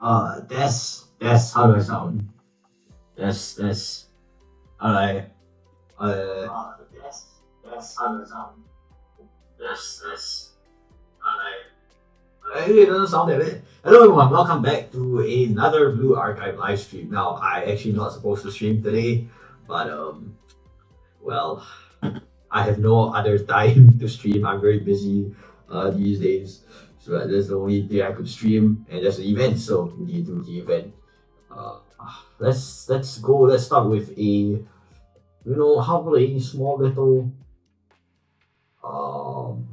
That's how do I sound? That's I that's how do I sound? That's it doesn't sound that bad. Hello everyone, welcome back to another Blue Archive live stream. Now I actually not supposed to stream today, but well, I have no other time to stream. I'm very busy these days. So that's the only day I could stream, and there's an event, so we need to do the event. Uh, let's go. Let's start with how about a small little um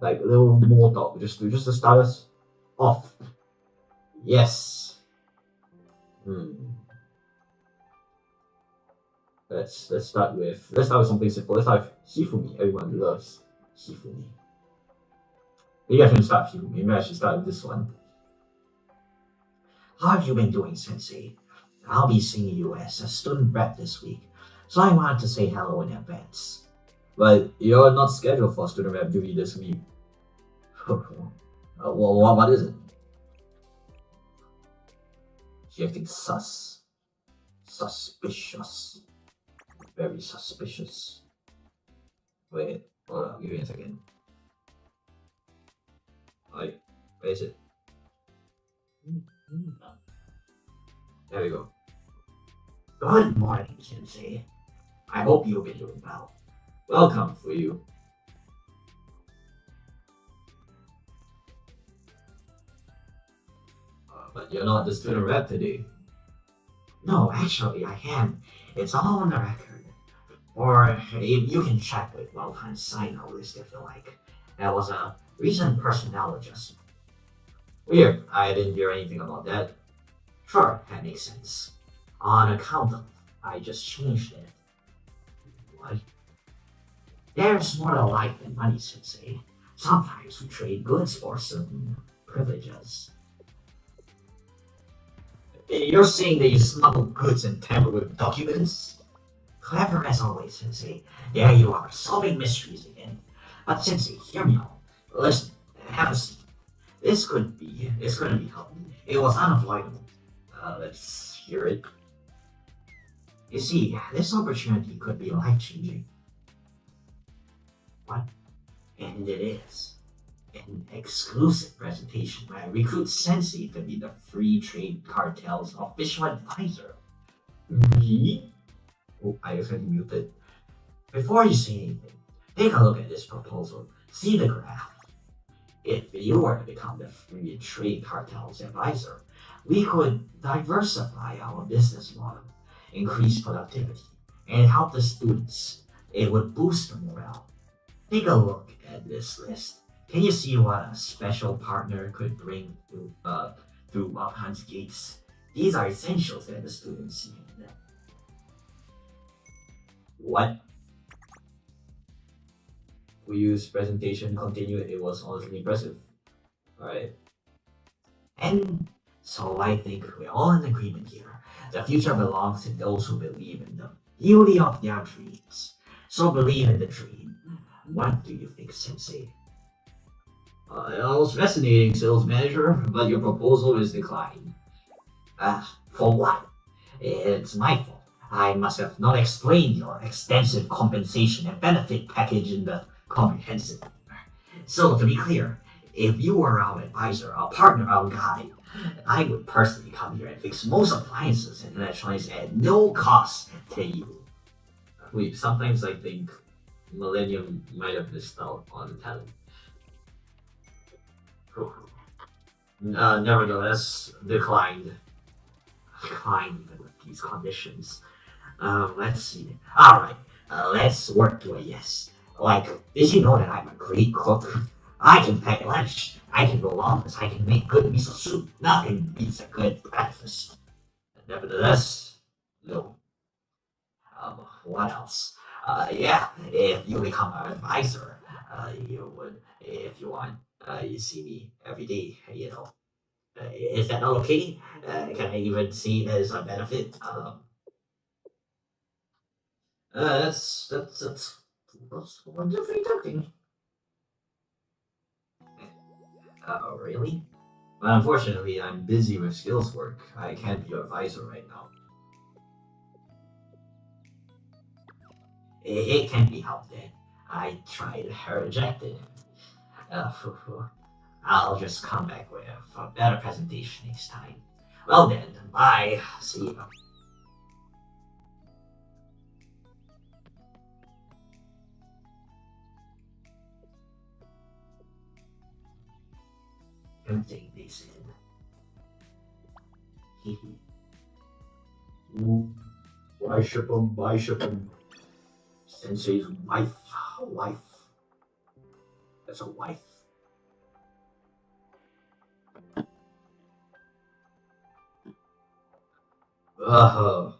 like a little more talk just to start us off. Yes. Hmm. Let's start with something simple. Let's start with Shifumi. Everyone loves Shifumi. Maybe I shouldn't start with Shifumi. Maybe I should start with this one. How have you been doing, Sensei? I'll be seeing you as a student rep this week, so I wanted to say hello in advance. But you're not scheduled for student rep duty this week. What is it? She acting sus. Suspicious. Very suspicious. Wait, hold on, give me a second. Wait, where is it? There we go. Good morning, Sensei. I hope you've been doing well. Welcome for you. But you're not the student rep today. No, actually, I am. It's all on the record. Or you can check with Welhan's sign-out list if you like. That was a recent personnel adjustment. Weird, I didn't hear anything about that. Sure, that makes sense. On account of, I just changed it. What? There's more to life than money, Sensei. Sometimes we trade goods for certain privileges. You're saying that you smuggle goods and tamper with documents? Clever as always, Sensei. There you are, solving mysteries again. But Sensei, hear me out. Listen, have a seat. It's gonna be helpful. It was unavoidable. Let's hear it. You see, this opportunity could be life-changing. What? And it is. An exclusive presentation where I recruit Sensei to be the Free Trade Cartel's official advisor. Me? Oh, I accidentally muted. Before you say anything, take a look at this proposal. See the graph. If you were to become the Free Trade Cartel's advisor, we could diversify our business model, increase productivity, and help the students. It would boost the morale. Take a look at this list. Can you see what a special partner could bring through Wakhan's gates? These are essentials that the students need. What? Uyu's presentation continued. It was honestly impressive. Alright. And so I think we're all in agreement here. The future belongs to those who believe in the beauty of their dreams. So believe in the dream. What do you think, Sensei? It was fascinating, sales manager, but your proposal is declined. For what? It's my fault. I must have not explained your extensive compensation and benefit package in the comprehensive. So to be clear, if you were our advisor, our partner, our guide, I would personally come here and fix most appliances and electronics at no cost to you. Wait, sometimes I think Millennium might have missed out on talent. Nevertheless, declined. Declined even with these conditions. Let's see. Alright, let's work to a yes. Like, did you know that I'm a great cook? I can pack lunch, I can roll olives, I can make good miso soup. Nothing beats a good breakfast. Nevertheless, no. What else? Yeah, if you become an advisor, you would, if you want, you see me every day, you know. Is that not okay? Can I even see it as a benefit? That's wonderfully talking. Really? But unfortunately, I'm busy with skills work. I can't be your advisor right now. It can't be helped then. I tried, her rejected. Phew, phew. I'll just come back with a better presentation next time. Well then, bye. See you. Everything they said. Ooh, why ship him? Why ship him? Sensei's wife. Wife. That's a wife. Ugh.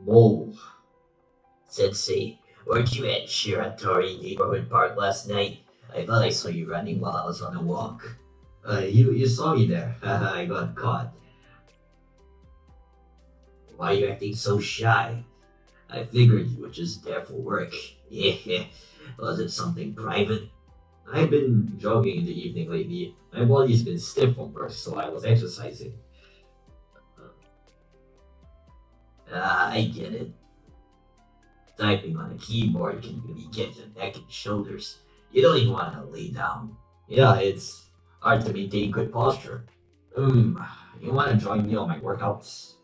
Mole. Sensei, weren't you at Shiratori Neighborhood Park last night? I thought I saw you running while I was on a walk. You saw me there. I got caught. Why are you acting so shy? I figured you were just there for work. Yeah, was it something private? I've been jogging in the evening lately. My body's been stiff from work, so I was exercising. I get it. Typing on a keyboard can really get your neck and shoulders. You don't even want to lay down. Yeah, it's hard to maintain good posture. You want to join me on my workouts?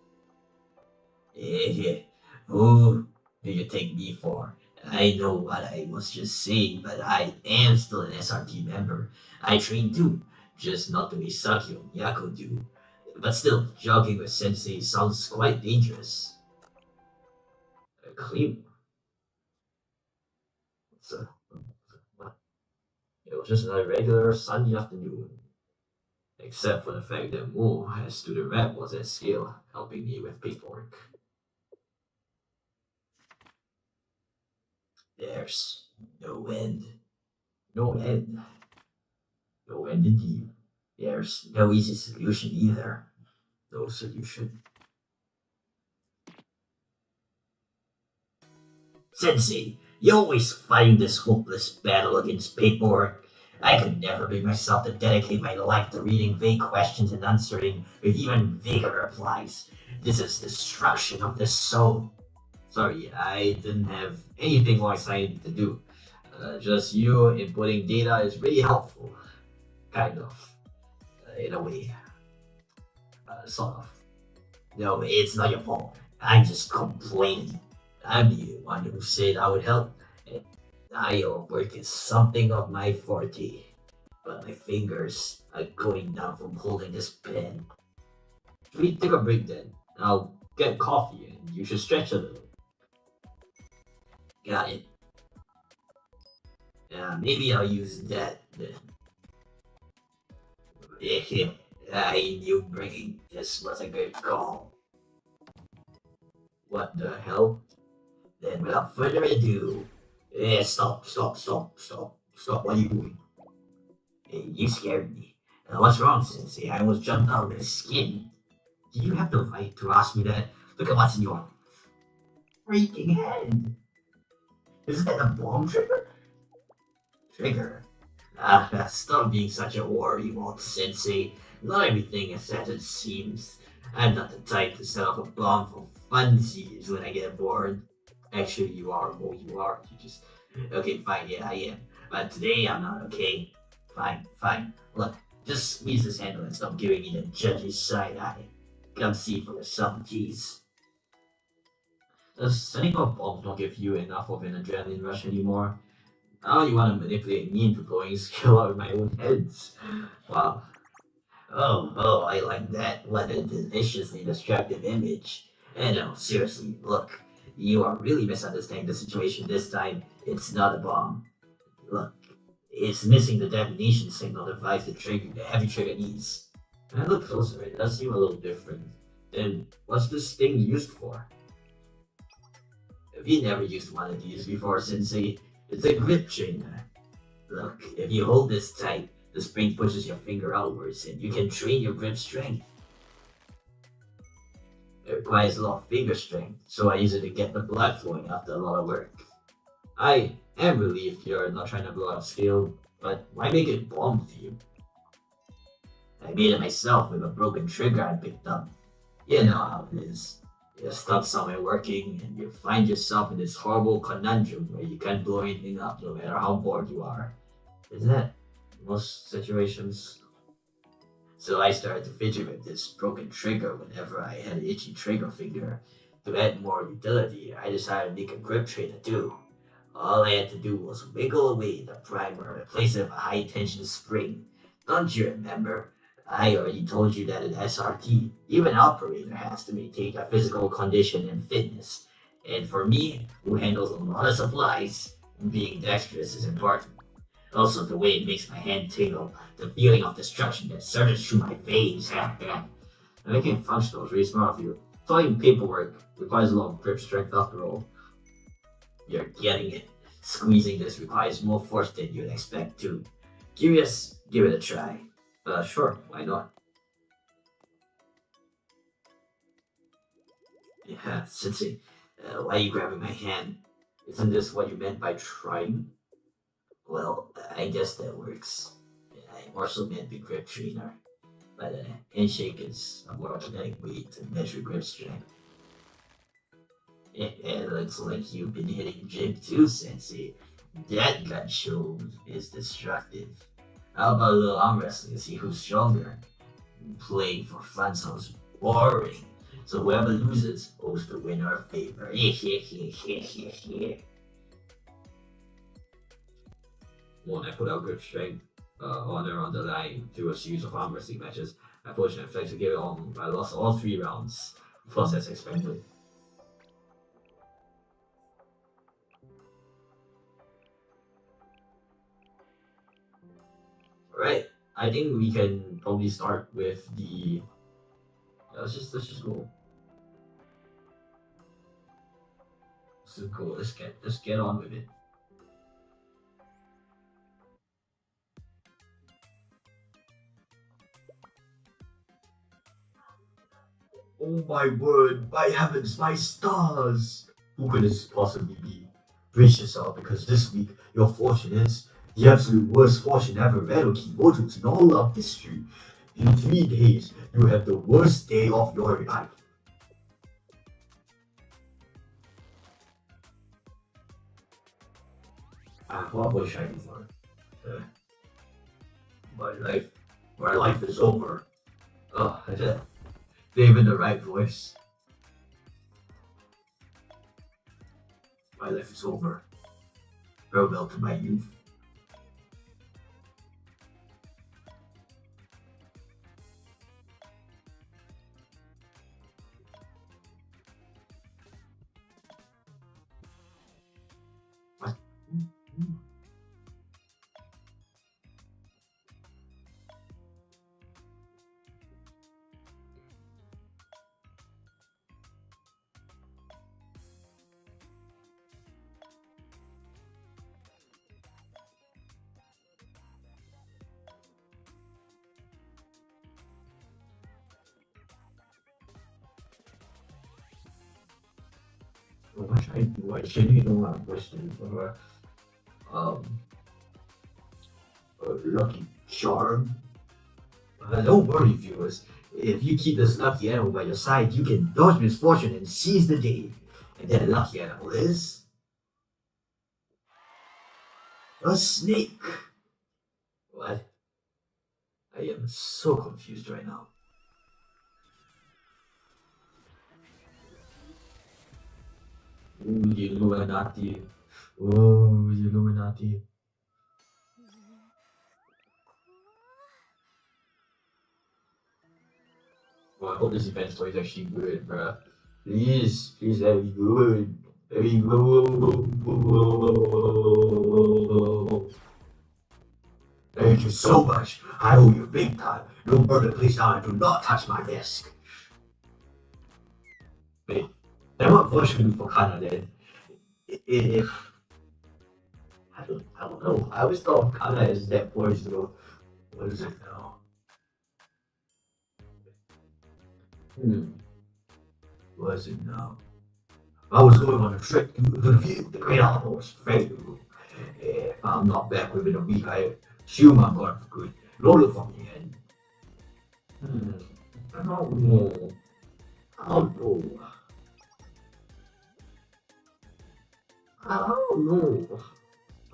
Eh, who do you take me for? I know what I was just saying, but I am still an SRT member. I train too, just not the way Saki and Yako do. But still, jogging with Sensei sounds quite dangerous. Clean. So, what? It was just another regular Sunday afternoon. Except for the fact that Mo, as student rep, was at scale, helping me with paperwork. There's no end. No end. No end indeed. There's no easy solution either. No solution. Sensei, you always fighting this hopeless battle against paperwork. I could never bring myself to dedicate my life to reading vague questions and answering with even vaguer replies. This is destruction of the soul. Sorry, I didn't have anything more exciting to do. Just you inputting data is really helpful. Kind of. In a way. Sort of. No, it's not your fault. I'm just complaining. I'm the one who said I would help. And IO work is something of my forte. But my fingers are going down from holding this pen. Should we take a break then? I'll get coffee and you should stretch a little. Got it. Yeah, maybe I'll use that then. I knew bringing this was a good call. What the hell? Then without further ado, stop. What are you doing? You scared me. What's wrong, Sensei? I almost jumped out of my skin. Do you have the right to ask me that? Look at what's in your freaking head. Is that a bomb trigger? Trigger? Stop being such a worrywart, Sensei. Not everything is as it seems. I'm not the type to set off a bomb for funsies when I get bored. Actually, you are. Oh, you are. You just. Okay, fine. Yeah, I am. But today I'm not okay. Fine. Look, just squeeze this handle and stop giving me the judgy side eye. Come see for yourself, jeez. Does setting off bombs not give you enough of an adrenaline rush anymore? Now you want to manipulate me into blowing skill out of my own heads. Wow. Oh, I like that. What a deliciously destructive image. And no, seriously, look. You are really misunderstanding the situation this time. It's not a bomb. Look, it's missing the detonation signal device to trigger the heavy trigger needs. When I look closer, it does seem a little different. Then, what's this thing used for? Have you never used one of these before, Sensei? It's a grip trainer. Look, if you hold this tight, the spring pushes your finger outwards and you can train your grip strength. It requires a lot of finger strength, so I use it to get the blood flowing after a lot of work. I am relieved you're not trying to blow out scale, but why make it bomb themed? I made it myself with a broken trigger I picked up. You know how it is. You're stuck somewhere working, and you find yourself in this horrible conundrum where you can't blow anything up no matter how bored you are. Is that most situations? So I started to fidget with this broken trigger whenever I had an itchy trigger finger. To add more utility, I decided to make a grip trainer too. All I had to do was wiggle away the primer and replace it with a high tension spring. Don't you remember? I already told you that in SRT, even an operator has to maintain a physical condition and fitness. And for me, who handles a lot of supplies, being dexterous is important. Also, the way it makes my hand tingle, the feeling of destruction that surges through my veins. Making it functional is really smart of you. Filling paperwork requires a lot of grip strength after all. You're getting it. Squeezing this requires more force than you'd expect to. Curious? Give it a try. Sure, why not? Yeah, Sensei, why are you grabbing my hand? Isn't this what you meant by trying? Well, I guess that works. I also meant the grip trainer, but handshake is a more kinetic way to measure grip strength. It looks like you've been hitting gym too, Sensei. That gun show is destructive. How about a little arm wrestling to see who's stronger? Playing for fun sounds boring. So whoever loses owes the winner a favor. When I put out grip strength honor on the line through a series of arm wrestling matches, I pushed and flexed to give it on. I lost all 3 rounds, plus as expected. Right. I think we can probably start with the. Let's just go. Let's go. Let's get on with it. Oh my word! My heavens! My stars! Who could this possibly be? Brace yourself because this week your fortune is the absolute worst fortune ever read on Keyboards in all of history. In 3 days, you have the worst day of your life. What was I for? Uh, my life, my life is over. Oh, David, the right voice. My life is over. Farewell to my youth. What? What should I do? I genuinely don't want to question for um a lucky charm. Don't worry, viewers. If you keep this lucky animal by your side, you can dodge misfortune and seize the day. And that lucky animal is a snake. What? I am so confused right now. Ooh, the Illuminati. Oh, the Illuminati. Well, I hope this event story is actually good, bruh. Please let me good. Let me go. Thank you so much. I owe you big time. Don't burn the place down and do not touch my desk. Wait, then what voice should we do for Kana then? If I don't know. I always thought of Kana as that voice though. What is it now? Hmm. What is it now? I was going on a trip to the field. The great outdoors. Very good. If I'm not back within a week, I assume I'm gone for good. Roll it for me, and I don't know. I don't know. I don't know.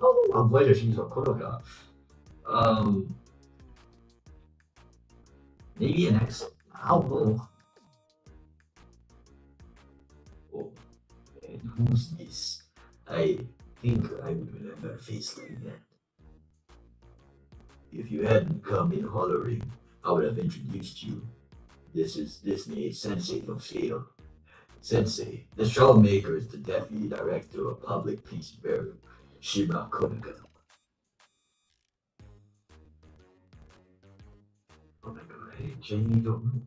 I don't know. I'm she's a choreograph. Um, maybe an accent. I don't know. Oh, and who's this? I think I would remember a face like that. If you hadn't come in hollering, I would have introduced you. This is Disney Sensei from Scale. Sensei, the show maker is the deputy director of public peace bureau, Shiba Konica. Oh my god, hey, Jamie, don't know.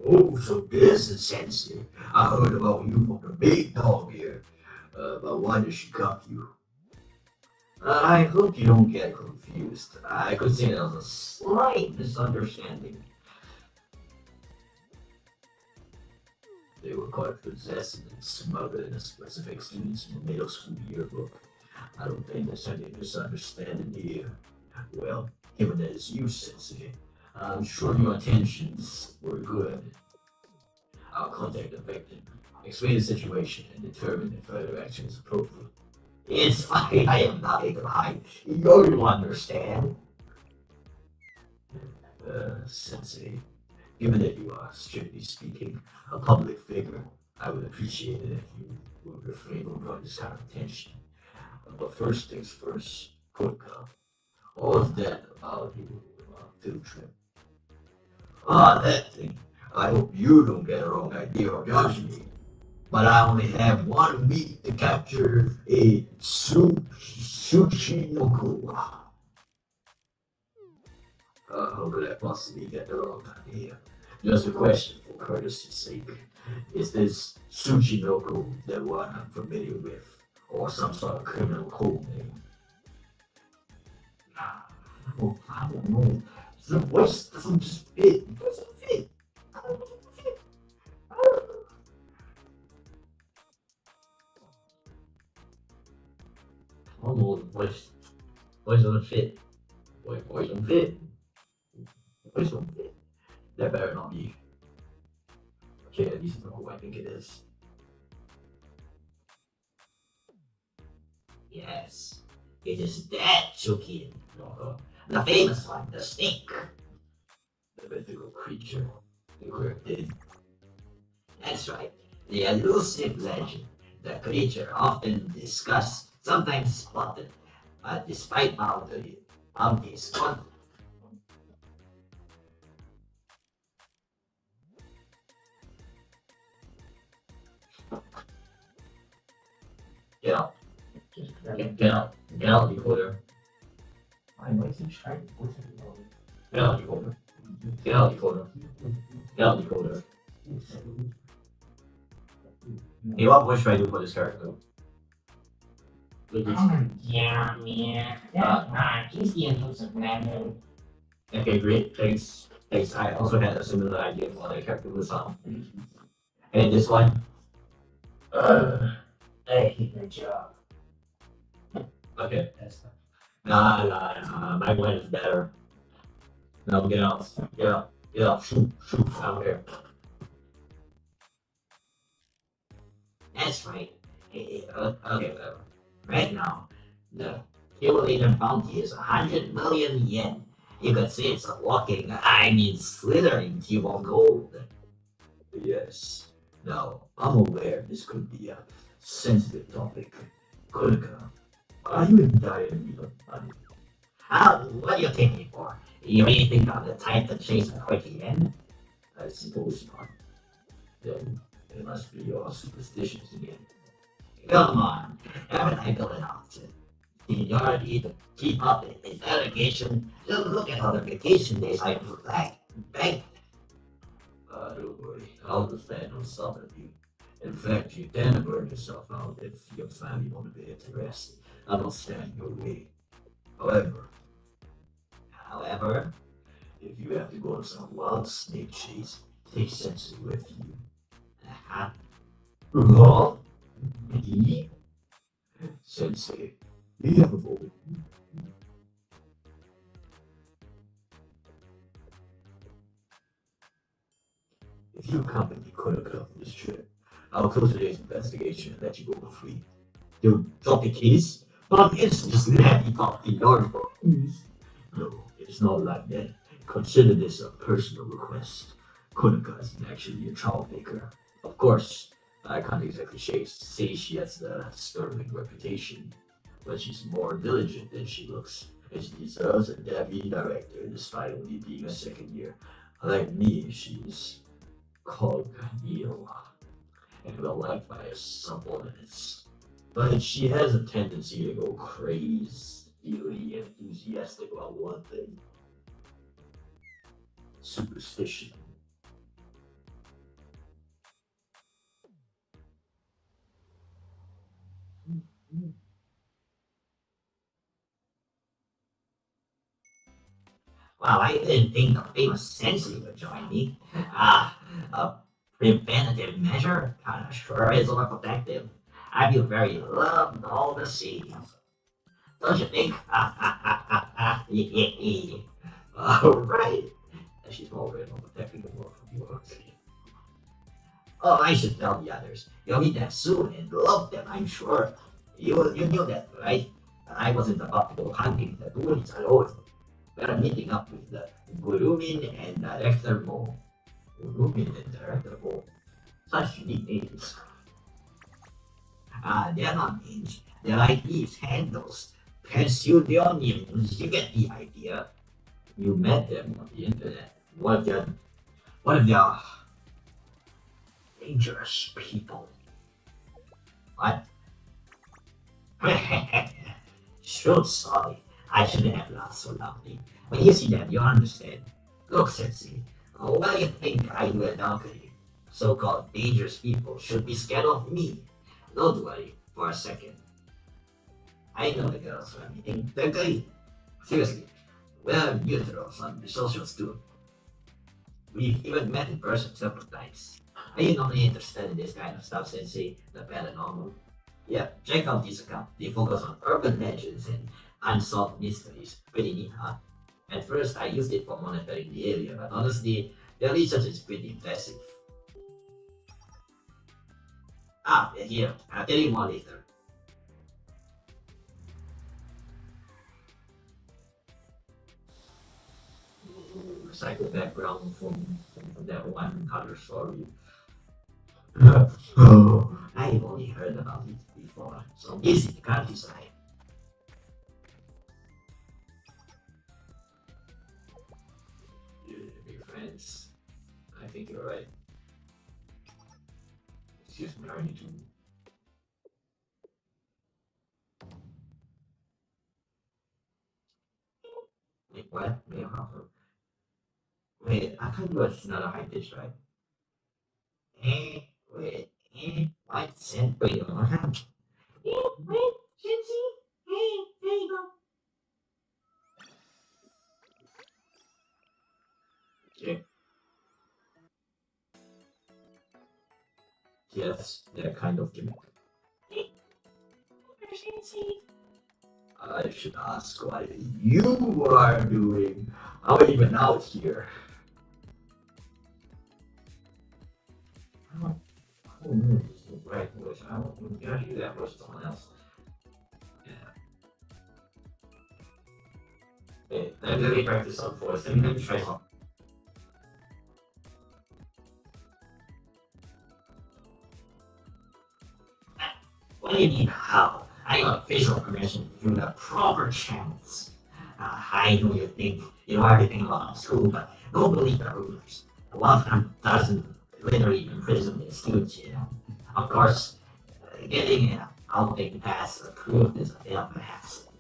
Oh, so this is Sensei. I heard about you from the big dog here. But why did she cuff you? I hope you don't get confused. I could say that was a slight misunderstanding. They were caught possessing and smuggling a specific student's middle school yearbook. I don't think there's any misunderstanding here. Well, given that it's you, Sensei, I'm sure your intentions were good. I'll contact the victim, explain the situation, and determine if further action is appropriate. It's fine, I am not able to hide. You'll understand. Sensei, given that you are, strictly speaking, a public figure, I would appreciate it if you would refrain from drawing this kind of attention. But first things first, quick, all of that about your field trip. Ah, that thing. I hope you don't get a wrong idea or judge me. But I only have 1 week to capture a Tsuchinoku. How could I possibly get the wrong idea? Just a question for courtesy's sake. Is this Tsuchinoku the one I'm familiar with? Or some sort of criminal code name? Oh, I don't know. The voice doesn't just fit. It doesn't fit. I don't know if it fit. I don't know. I don't know. The voice doesn't fit. Voice don't fit. Voice don't fit. That better not be. Okay, at least I know who I think it is. Yes, it is that Chukin. The famous one, the snake. The mythical creature. The cryptid. That's right. The elusive legend. The creature often discussed, sometimes spotted, but despite bounties, get out. Get out, decoder. I'm waiting, trying to put it on. Get out, decoder. Get out, decoder. Get out, decoder. Hey, what voice should I do for this character? Yeah, man. That's right. He's the elusive man. Okay, great. Thanks. Thanks. I also had a similar idea for the character was And this one? Hey, good job. Okay. Nah. My one is better. No, get out. Get out. Get out. Shoot. Out here. That's right. Okay, whatever. Right now, the cumulative bounty is 100 million yen. You could say it's a slithering cube of gold. Yes. Now, I'm aware this could be a sensitive topic. Kurika, are you in dire need of money? What do you take me for? You really think I'm the type to chase a quick yen? I suppose not. Then it must be your superstitions again. Come on, haven't I built enough to seniority to keep up in delegation? Just look at all the vacation days I bank. Don't worry, I'll defend myself of you. In fact, you can burn yourself out if your family won't be interested. I don't stand in your way. However, however, if you have to go on some wild snake chase, Take Sensei with you. Uh-huh. Huh? Me? Sensei, you have a moment. If you accompany Konaka on this trip, I'll close today's investigation and let you go for free. You'll drop the keys? But it's just let me pop the yard for keys. No, it's not like that. Consider this a personal request. Konaka isn't actually a troublemaker. Of course, I can't exactly say she has the sterling reputation, but she's more diligent than she looks, and she deserves a deputy director despite only being a second year. Like me, she's congenial and well liked by her subordinates. But she has a tendency to go crazy, enthusiastic about one thing: superstition. Well, I didn't think the famous sensei would join me. A preventative measure? Sure is protective. I feel very loved all the same. Don't you think? All right. She's already protecting the world from you. Oh, I should tell the others. You'll meet them soon and love them, I'm sure. You knew that, right? I wasn't about to go hunting the tourists alone. We're meeting up with the Gurumin and Director Mo. Gurumin and Director Mo. Such unique names. They're not names. They're like these handles. Pensionions. You get the idea. You met them on the internet. What if they're dangerous people? What? So sorry. I shouldn't have laughed so loudly. When you see that, you'll understand. Look, Sensei, what do you think I do at Alchemy? So-called dangerous people should be scared of me. Don't worry for a second. I know the girls we're meeting. They're great. Seriously, we're neutrals on the socials too. We've even met in person several times. Are you normally interested in this kind of stuff, Sensei? The paranormal? Yeah, check out this account. They focus on urban legends and unsolved mysteries. Pretty neat, huh? At first, I used it for monitoring the area, but honestly, their research is pretty impressive. They're here. I'll tell you more later. Recycle background from that one color story. Oh, I've only heard about it before, so easy to can't decide. Be friends. I think you're right. Excuse me, I need to. Wait, what? Wait, I thought it was not a high pitch, right? Wait, what? Wait, what happened? Wait, Shinsi? Hey, there you go. Okay. Yes, that kind of gimmick. Hey, Shinsi. I should ask what you are doing. How are you even out here? I don't know this is the right voice. I don't gotta hear that voice to someone else. Yeah. Hey, let me practice some voice. Let me try some. What do you mean how? I got official permission through the proper channels. I know you think you know everything about school, but don't believe the rumors. A lot of them doesn't literally imprison the students, you know. Of course, getting an outing pass approved is a bit of a hassle.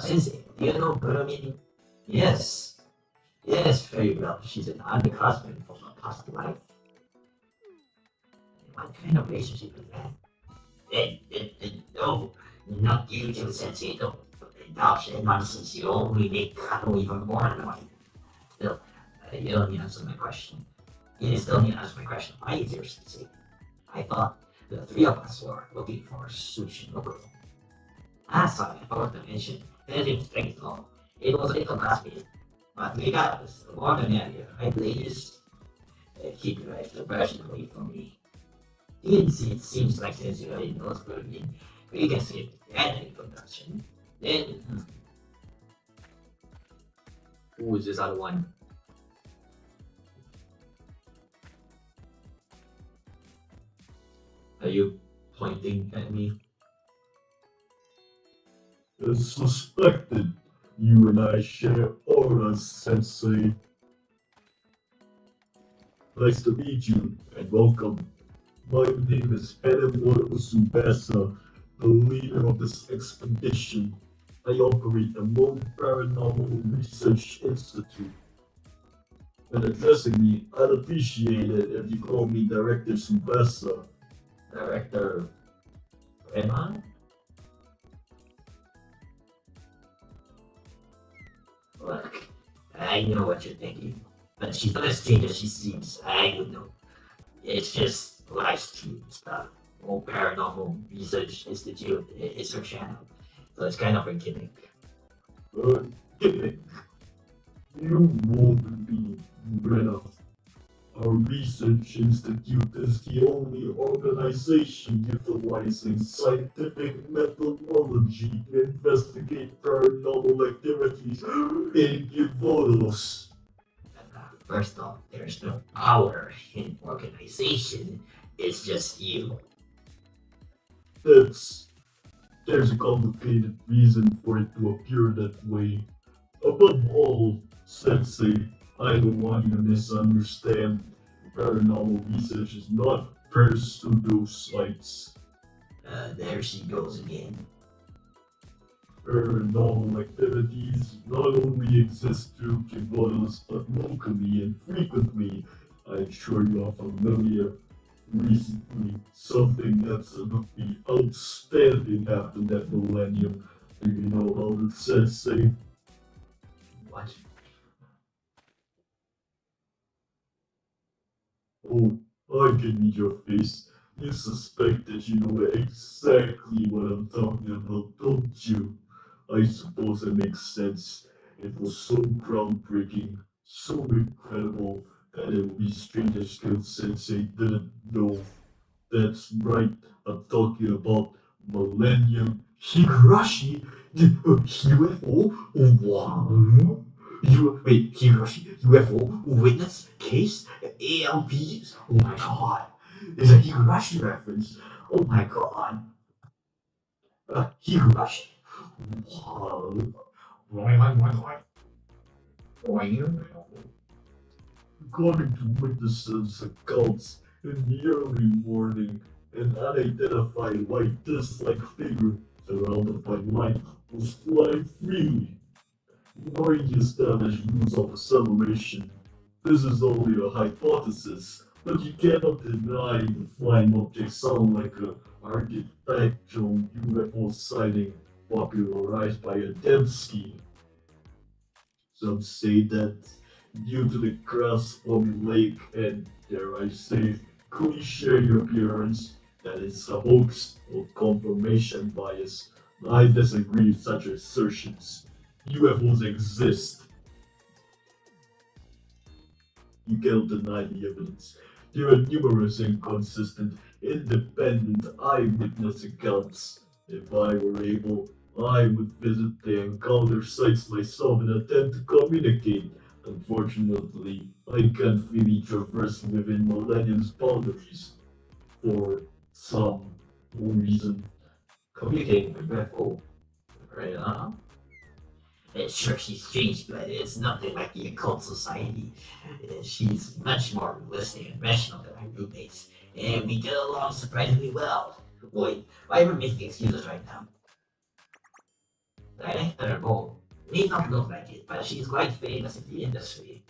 Sensei, do you know Kuromini? Yes. Yes, very well. She's an underclassman from a past life. What kind of relationship is that? No, not you two, Sensei. Don't indulge in nonsense. You only make Kano even more annoying. Still, You don't need to answer my question. You still need to answer my question. Why is your sensei? I thought the three of us were looking for sushi Noburo. Last time I forgot to mention, finishing strength law. It was a little last minute, but we got this. More than earlier, I please keep your expression away from me. Since it seems like since you already knows burning, we can skip editing production. Then, who is this other one? Are you pointing at me? As suspected, you and I share auras, Sensei. Nice to meet you, and welcome. My name is Hanemura Tsubasa, the leader of this expedition. I operate the Moon Paranormal Research Institute. When addressing me, I'd appreciate it if you call me Director Tsubasa. Director Emma? Look, I know what you're thinking, but she's not as strange as she seems. I would know. It's just live stream stuff. Or Paranormal Research Institute is her channel, so it's kind of a gimmick. Gimmick. You won't be rid of. Our research institute is the only organization utilizing scientific methodology to investigate paranormal activities in Givodos. First off, there's no power in organization. It's just you. That's There's a complicated reason for it to appear that way. Above all, Sensei, I don't want you to misunderstand. Paranormal research is not pseudoscience. There she goes again. Paranormal activities not only exist through Kibotos but locally and frequently. I'm sure you are familiar. Recently, something absolutely outstanding happened at Millennium. Do you know about it, Sensei? What? Oh, I can read your face. You suspect that you know exactly what I'm talking about, don't you? I suppose it makes sense. It was so groundbreaking, so incredible, that it would be strange if Skill Sensei didn't know. That's right, I'm talking about Millennium Higurashi, the UFO. Wow. Higurashi UFO witness case ALPs. Oh my god, there's a Higurashi reference. Oh my god, Higurashi. Wow. According to witnesses' accounts, in the early morning, an unidentified white disc-like figure surrounded by light was flying freely, ignoring the established rules of acceleration. This is only a hypothesis, but you cannot deny the flying object sound like a architectural UFO sighting popularized by Adamski. Some say that due to the grass-forming lake and, dare I say, cliche appearance, that it's a hoax or confirmation bias. I disagree with such assertions. UFOs exist. You cannot deny the evidence. There are numerous inconsistent, independent eyewitness accounts. If I were able, I would visit the encounter sites myself and attempt to communicate. Unfortunately, I can't freely traverse within Millennium's boundaries. For some reason. Communicating with UFO. Right, It's sure she's strange, but it's nothing like the occult society. She's much more realistic and rational than my roommates, and we get along surprisingly well. Wait, why am I making excuses right now? Director Mo may not look like it, but she's quite famous in the industry.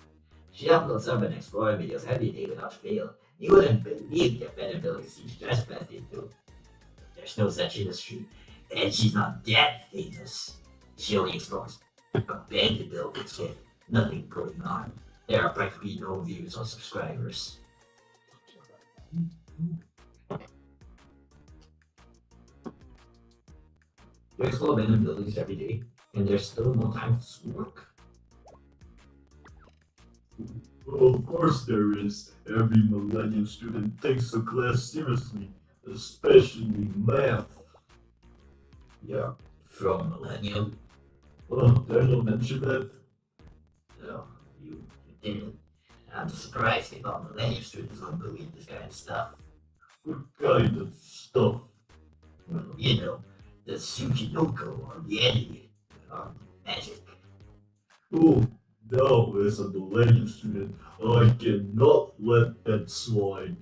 She uploads urban explorer videos every day without fail. You wouldn't believe the abilities she's trespassed into. There's no such industry, and she's not that famous. She only explores abandoned buildings with nothing going on. There are practically no views or subscribers. You explore abandoned buildings every day, and there's still no time for schoolwork. Well, of course there is. Every millennium student takes a class seriously, especially math. Yeah, from Millennium. Well, Daniel mentioned that. No, you didn't. I'm surprised if all Millennium students don't believe this kind of stuff. What kind of stuff? Well, you know, the Tsuchinoko or the enemy, magic. Oh, now as a millennium student, I cannot let that slide.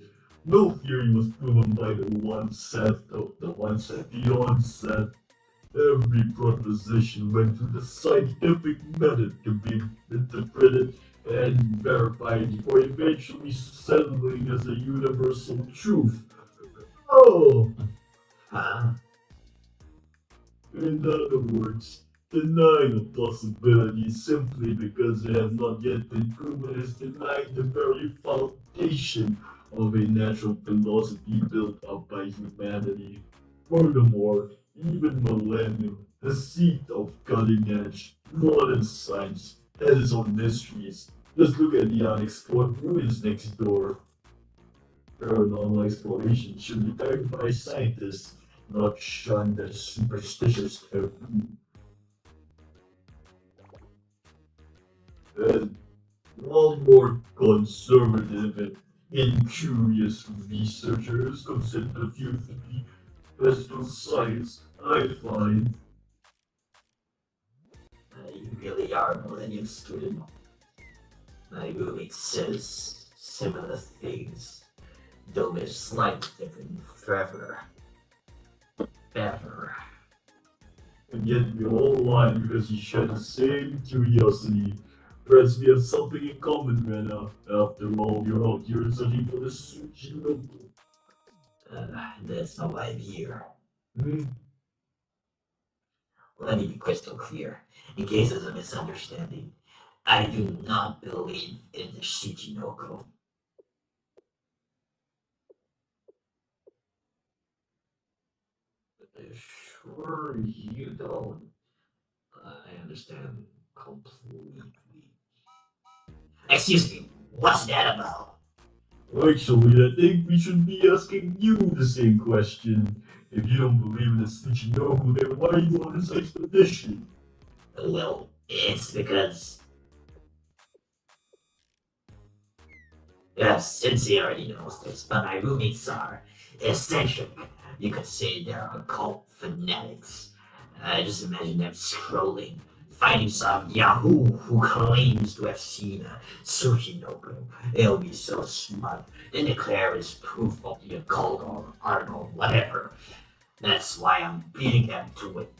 No theory was proven by the one set beyond set. Every proposition went through the scientific method to be interpreted and verified before eventually settling as a universal truth. Oh, Huh? in other words, denying a possibility simply because it has not yet been proven is denying the very foundation of a natural philosophy built up by humanity. Furthermore, even millennium, the seat of cutting edge modern science, has its own mysteries. Just look at the unexplored ruins next door. Paranormal exploration should be guided by scientists, not shunned as superstitious taboo. And one more conservative and incurious researchers consider the future to be physical science, I find. You really are a Millennium student. My roommate says similar things, though with slight different flavor. Better. And yet we all align because we share the same curiosity. Perhaps we have something in common, Rena. After all, you're out here searching for the Tsuchinoku. That's not why I'm here. Hmm? Let me be crystal clear, in case there's a misunderstanding. I do not believe in the Shichinoko. Sure, you don't. I understand completely. Excuse me, what's that about? Actually, I think we should be asking you the same question. If you don't believe in the Tsuchinoku, then why are you on this expedition? Well, it's because. Yes, sincerity knows this, but my roommates are eccentric. You could say they're occult fanatics. I just imagine them scrolling, finding some Yahoo who claims to have seen a Tsuchinoku. They'll be so smart, then declare it's proof of the occult or I don't know, whatever. That's why I'm beating them to it.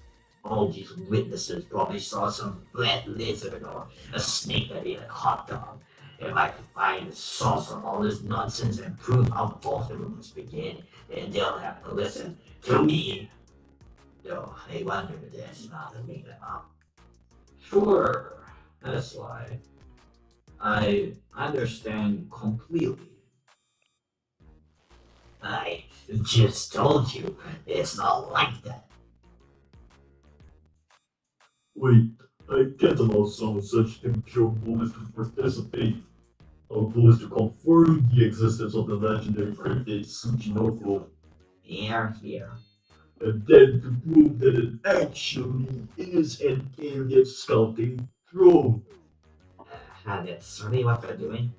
All these witnesses probably saw some red lizard or a snake that ate a hot dog. If I could find the source of all this nonsense and prove how false the rumors begin, then they'll have to listen to me. Though I wonder if that's not to make them up. Sure, that's why. I understand completely. I just told you it's not like that. Wait, I can't allow someone such impure motives to participate. Our goal is to confirm the existence of the legendary cryptid Tsuchinoko, Here. and then to prove that it actually is an alien scouting drone. That's really what they're doing?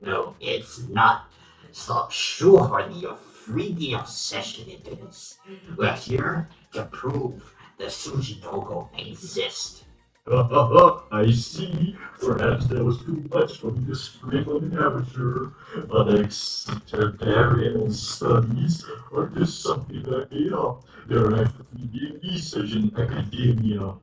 No, it's not. Stop shoehorning your freaky obsession into this. We're here to prove the Tsuchinogo exist. I see. Perhaps that was too much for me to spring on an amateur. Unexterritorial studies are just something I made up. They're actively being researched in academia.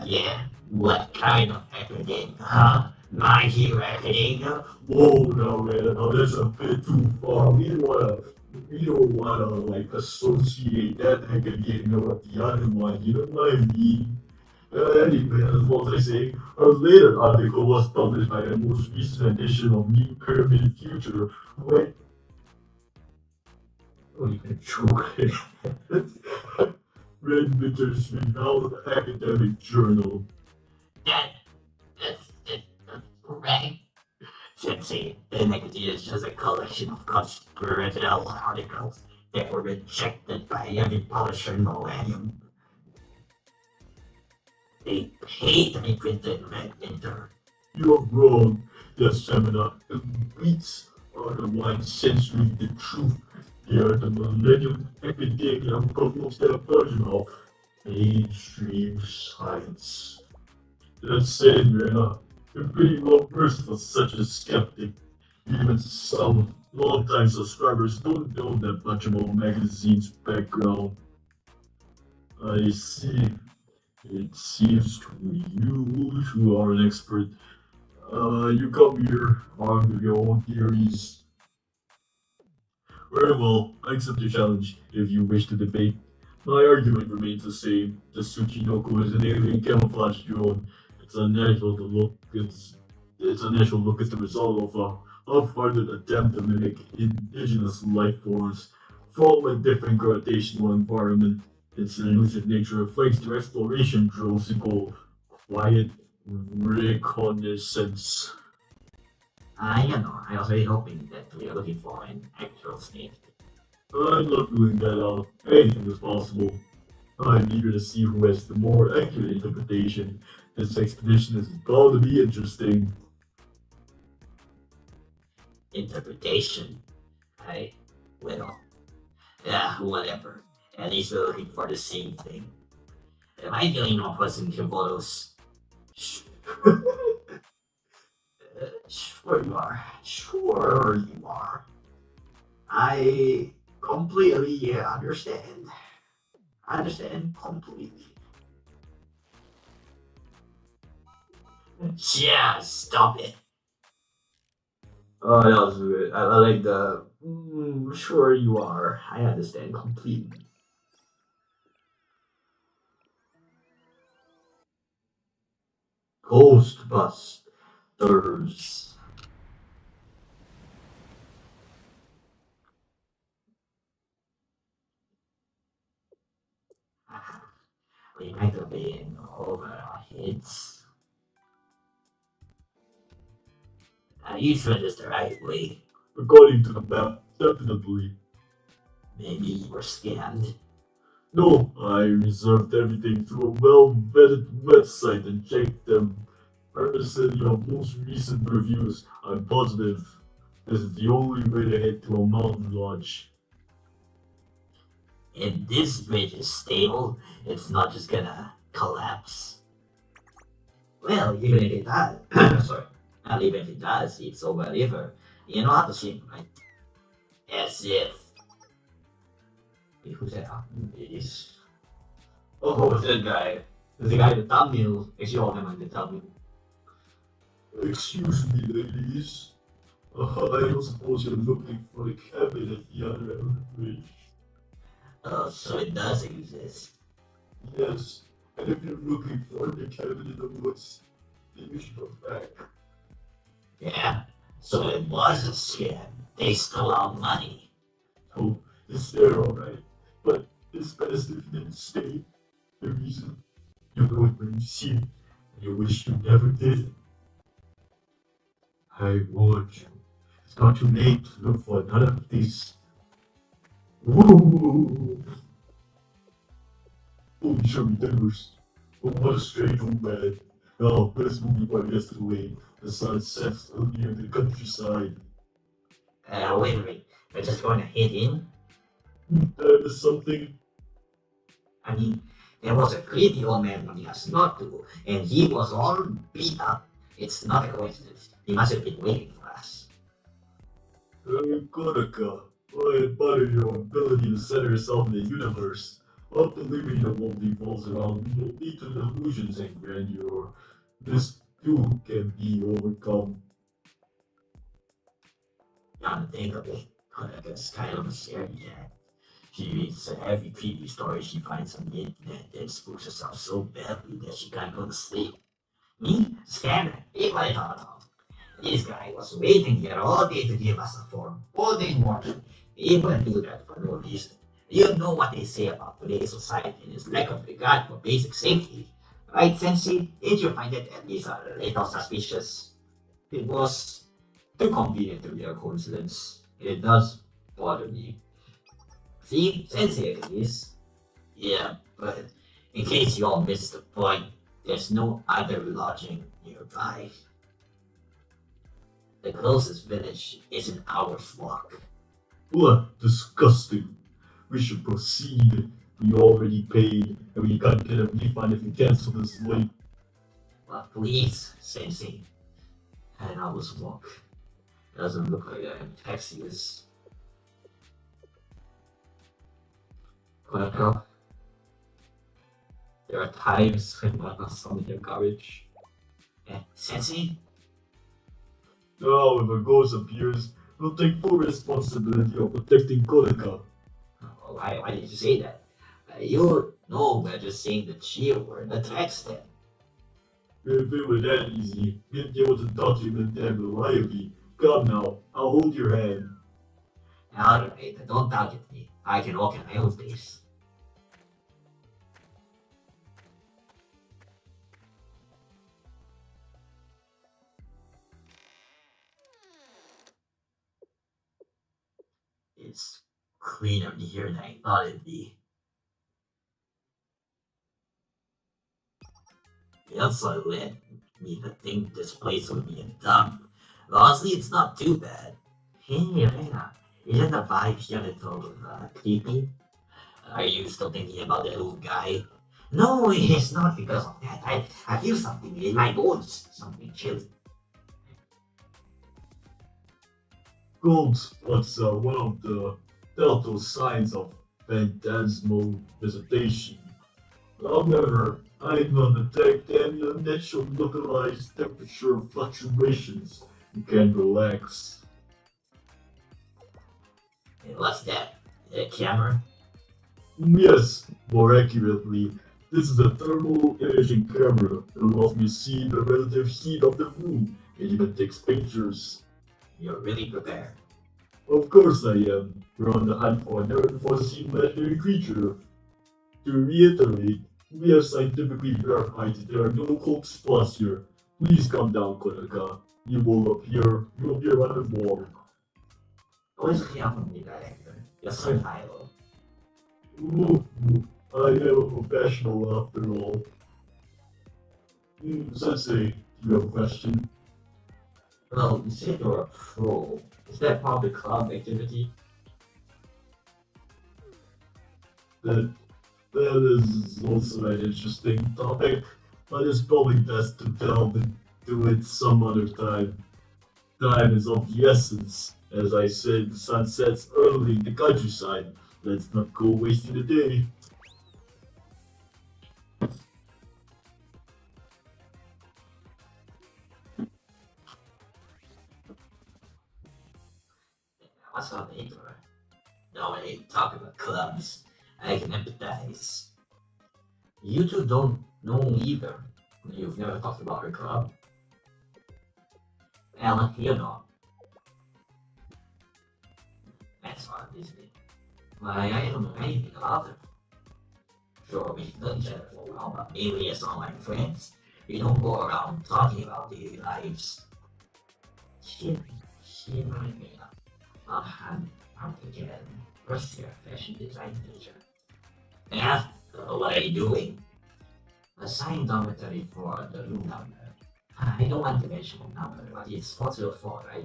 Yeah? What kind of academia, huh? My Hero Academia? Whoa, no, man, no, that's a bit too far. We don't wanna like associate that academia with the other one. You know what I mean? Anyway, as was I saying, a later article was published by a most recent edition of New Pyramid Future. Wait, oh, you can choke it. Red Witter's renowned academic journal. That, that's correct. Sensei, the negative is just a collection of conspiratorial articles that were rejected by every publisher in Millennium. They paid to be printed in Red Winter. You're wrong. The seminar beats are the ones censoring the truth. They are the millennium academia promotes their version of mainstream science. That said, Rena, you're pretty well versed for such a skeptic. Even some longtime subscribers don't know that much about magazine's background. I see. It seems to be you who are an expert. You come here armed with your own theories. Very well, I accept your challenge if you wish to debate. My argument remains the same. The Tsuchinoko is an alien camouflage drone. It's unnatural to look. It's a natural look at the result of a half-hearted attempt to mimic indigenous life forms, from a different gravitational environment. Its elusive nature reflects the exploration drone's goal: quiet reconnaissance. I was really hoping that we were looking for an actual snake. I'm not ruling that out. Anything is possible. I'm eager to see who has the more accurate interpretation. This expedition is bound to be interesting. Interpretation. I, well, yeah, whatever. At least we're looking for the same thing. Am I the only one person who follows? Sure you are. Sure you are. I completely understand. I understand completely. Yeah, stop it. Oh, that was good. I like the. Sure, you are. I understand completely. Ghostbusters. We might have been over our heads. Are you sure this the right way? According to the map, definitely. Maybe you were scammed. No, I reserved everything through a well-vetted website and checked them. Representing your most recent reviews, I'm positive this is the only way to head to a mountain lodge. If this bridge is stable, it's not just gonna collapse. Well, even if it does, sorry, not even if it does, it's over a river. You know how to swim, right? As if. Wait, who's that? It is. Oh, it's that guy. It's the guy in the thumbnail. Actually, all of them are in the thumbnail. Excuse me, ladies. I don't suppose you're looking for the cabin at the other end of the bridge. Oh, so it does exist. Yes, and if you're looking for the cabin in the woods, then you should look back. Yeah, so it was a scam. They stole our money. Oh, it's there alright, but it's best if you didn't stay. The reason, you know it when you see it, and you wish you never did. I warned you. It's not too late to look for none of this. Ooh. Holy Sherman Denvers. Oh, what a strange old man. Oh, let's move before it gets away. The sun sets near the countryside. Wait a minute. We're just going to hit in? That is something. I mean, there was a greedy old man wanting us not to, and he was all beat up. It's not a coincidence. He must have been waiting for us. Konaka, I admire your ability to center yourself in the universe. But believing the world revolves around you will lead to delusions and grandeur. This too can be overcome. Unthinkable. Konaka's kind of a scary cat. She reads every creepy story she finds on the internet and spooks herself so badly that she can't go to sleep. Me? Scammer? People I thought of. This guy was waiting here all day to give us a form. All day morning. He wouldn't do that for no reason. You know what they say about today's society and its lack of regard for basic safety. Right, Sensei? Did you find it at least a little suspicious? It was too convenient to be a coincidence. It does bother me. See, Sensei agrees. Yeah, but in case you all missed the point, there's no other lodging nearby. The closest village is an hour's walk. Ugh, disgusting. We should proceed. We already paid, and we can't get a refund if we cancel this late. But please, Sensei, an hour's walk. Doesn't look like a taxi is. Konako, there are times when one must summon your courage. Sensei? Now, if a ghost appears, we'll take full responsibility of protecting Konaka. Why did you say that? You know we're just saying the cheer word, the text then. If it were that easy, we'd be able to document them reliably. Come now, I'll hold your hand. Alright, don't target me. I can walk at my own pace. It's cleaner in here than I thought it'd be. It also led me to think this place would be a dump. But honestly, it's not too bad. Hey, Rena, isn't the vibe here a little creepy? Are you still thinking about that old guy? No, it's not because of that. I feel something in my bones. Something chilling. Gold spots are one of the telltale signs of phantasmal visitation. However, I do not detect any unnatural localized temperature fluctuations. You can relax. And what's that? A camera? Yes, more accurately, this is a thermal imaging camera. It allows me to see the relative heat of the room. It even takes pictures. You're really prepared. Of course I am. We're on the hunt for an unforeseen legendary creature. To reiterate, we have scientifically verified that there are no cold spots here. Please calm down, Konaka. You will appear on the wall. Always clear from me, director. You're so liable. Ooh, I am a professional after all. Sensei, do you have a question? Well, you said you're a pro. Is that part of the club activity? That is also an interesting topic, but it's probably best to delve into it some other time. Time is of the essence. As I said, the sun sets early in the countryside. Let's not go wasting the day. What's on paper? No, when you talk about clubs, I can empathize. You two don't know either. You've never talked about your club. Alan, you know. That's odd, isn't it? Why, I don't know anything about them. Sure, we've known each other for a while, but mainly as online friends. We don't go around talking about daily lives. She reminded me of I'm thinking of first year fashion design teacher. Yeah, what are you doing? Assign dormitory for the room number. I don't want to mention the number, but it's 404, right?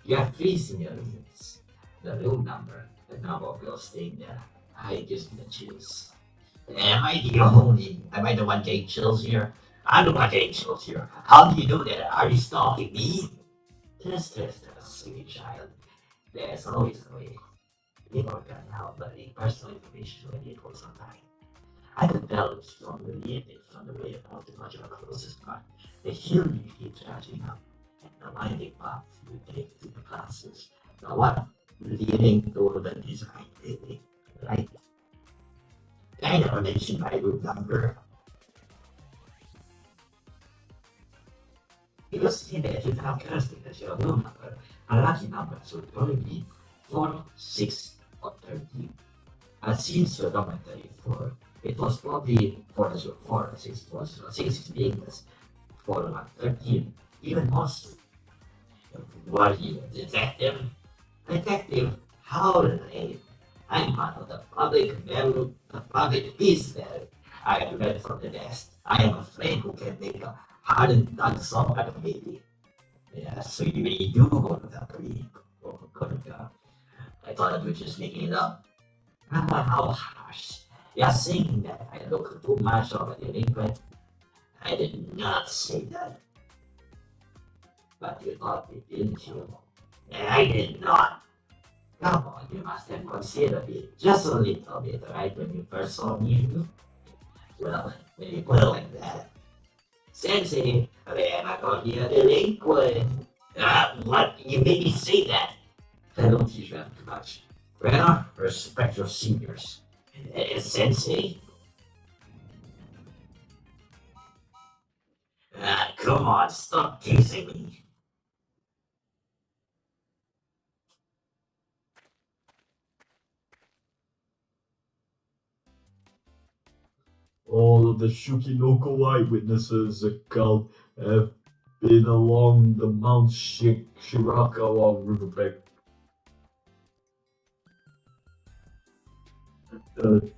You have 3 senior rooms. The room number, the number of girls staying there. I gives me the chills. Am I the one getting chills here? I'm the one getting chills here. How do you do that? Are you stalking me? Test, sweet child. There's always a way. People can help learning personal information when it was online. I could tell it's from the it from the way about the much of a closest part. The hill you keep charging up, and the winding path you take to the classes. The one leading to the design building. Right I never mentioned my room number. It was saying that if you found cursing as your room number, a lucky number, so it would probably be 4, 6, or 13. Since you're number 34, it was probably 4 0 4, 6 4 0 6 is meaningless. 4 1 13, even more so. Were you a detective? Detective, how late? I'm part of the public peace there. I have read from the desk. I have a friend who can make a hardened done song out of a baby. Yeah, so you really do go to that pretty good. I thought you were just making it up. How harsh. You're saying that I look too much of a delinquent. I did not say that. But you thought it, didn't you? I did not. Come on, you must have considered it just a little bit, right, when you first saw me? Well, when you put it like that. Sensei, am I going to be a delinquent? What? You made me say that. I don't teach them too much. Well, respect your seniors. Sensei? Come on, stop teasing me. All of the Shukinoko eyewitnesses account have been along the Mount Shirakawa riverbank. The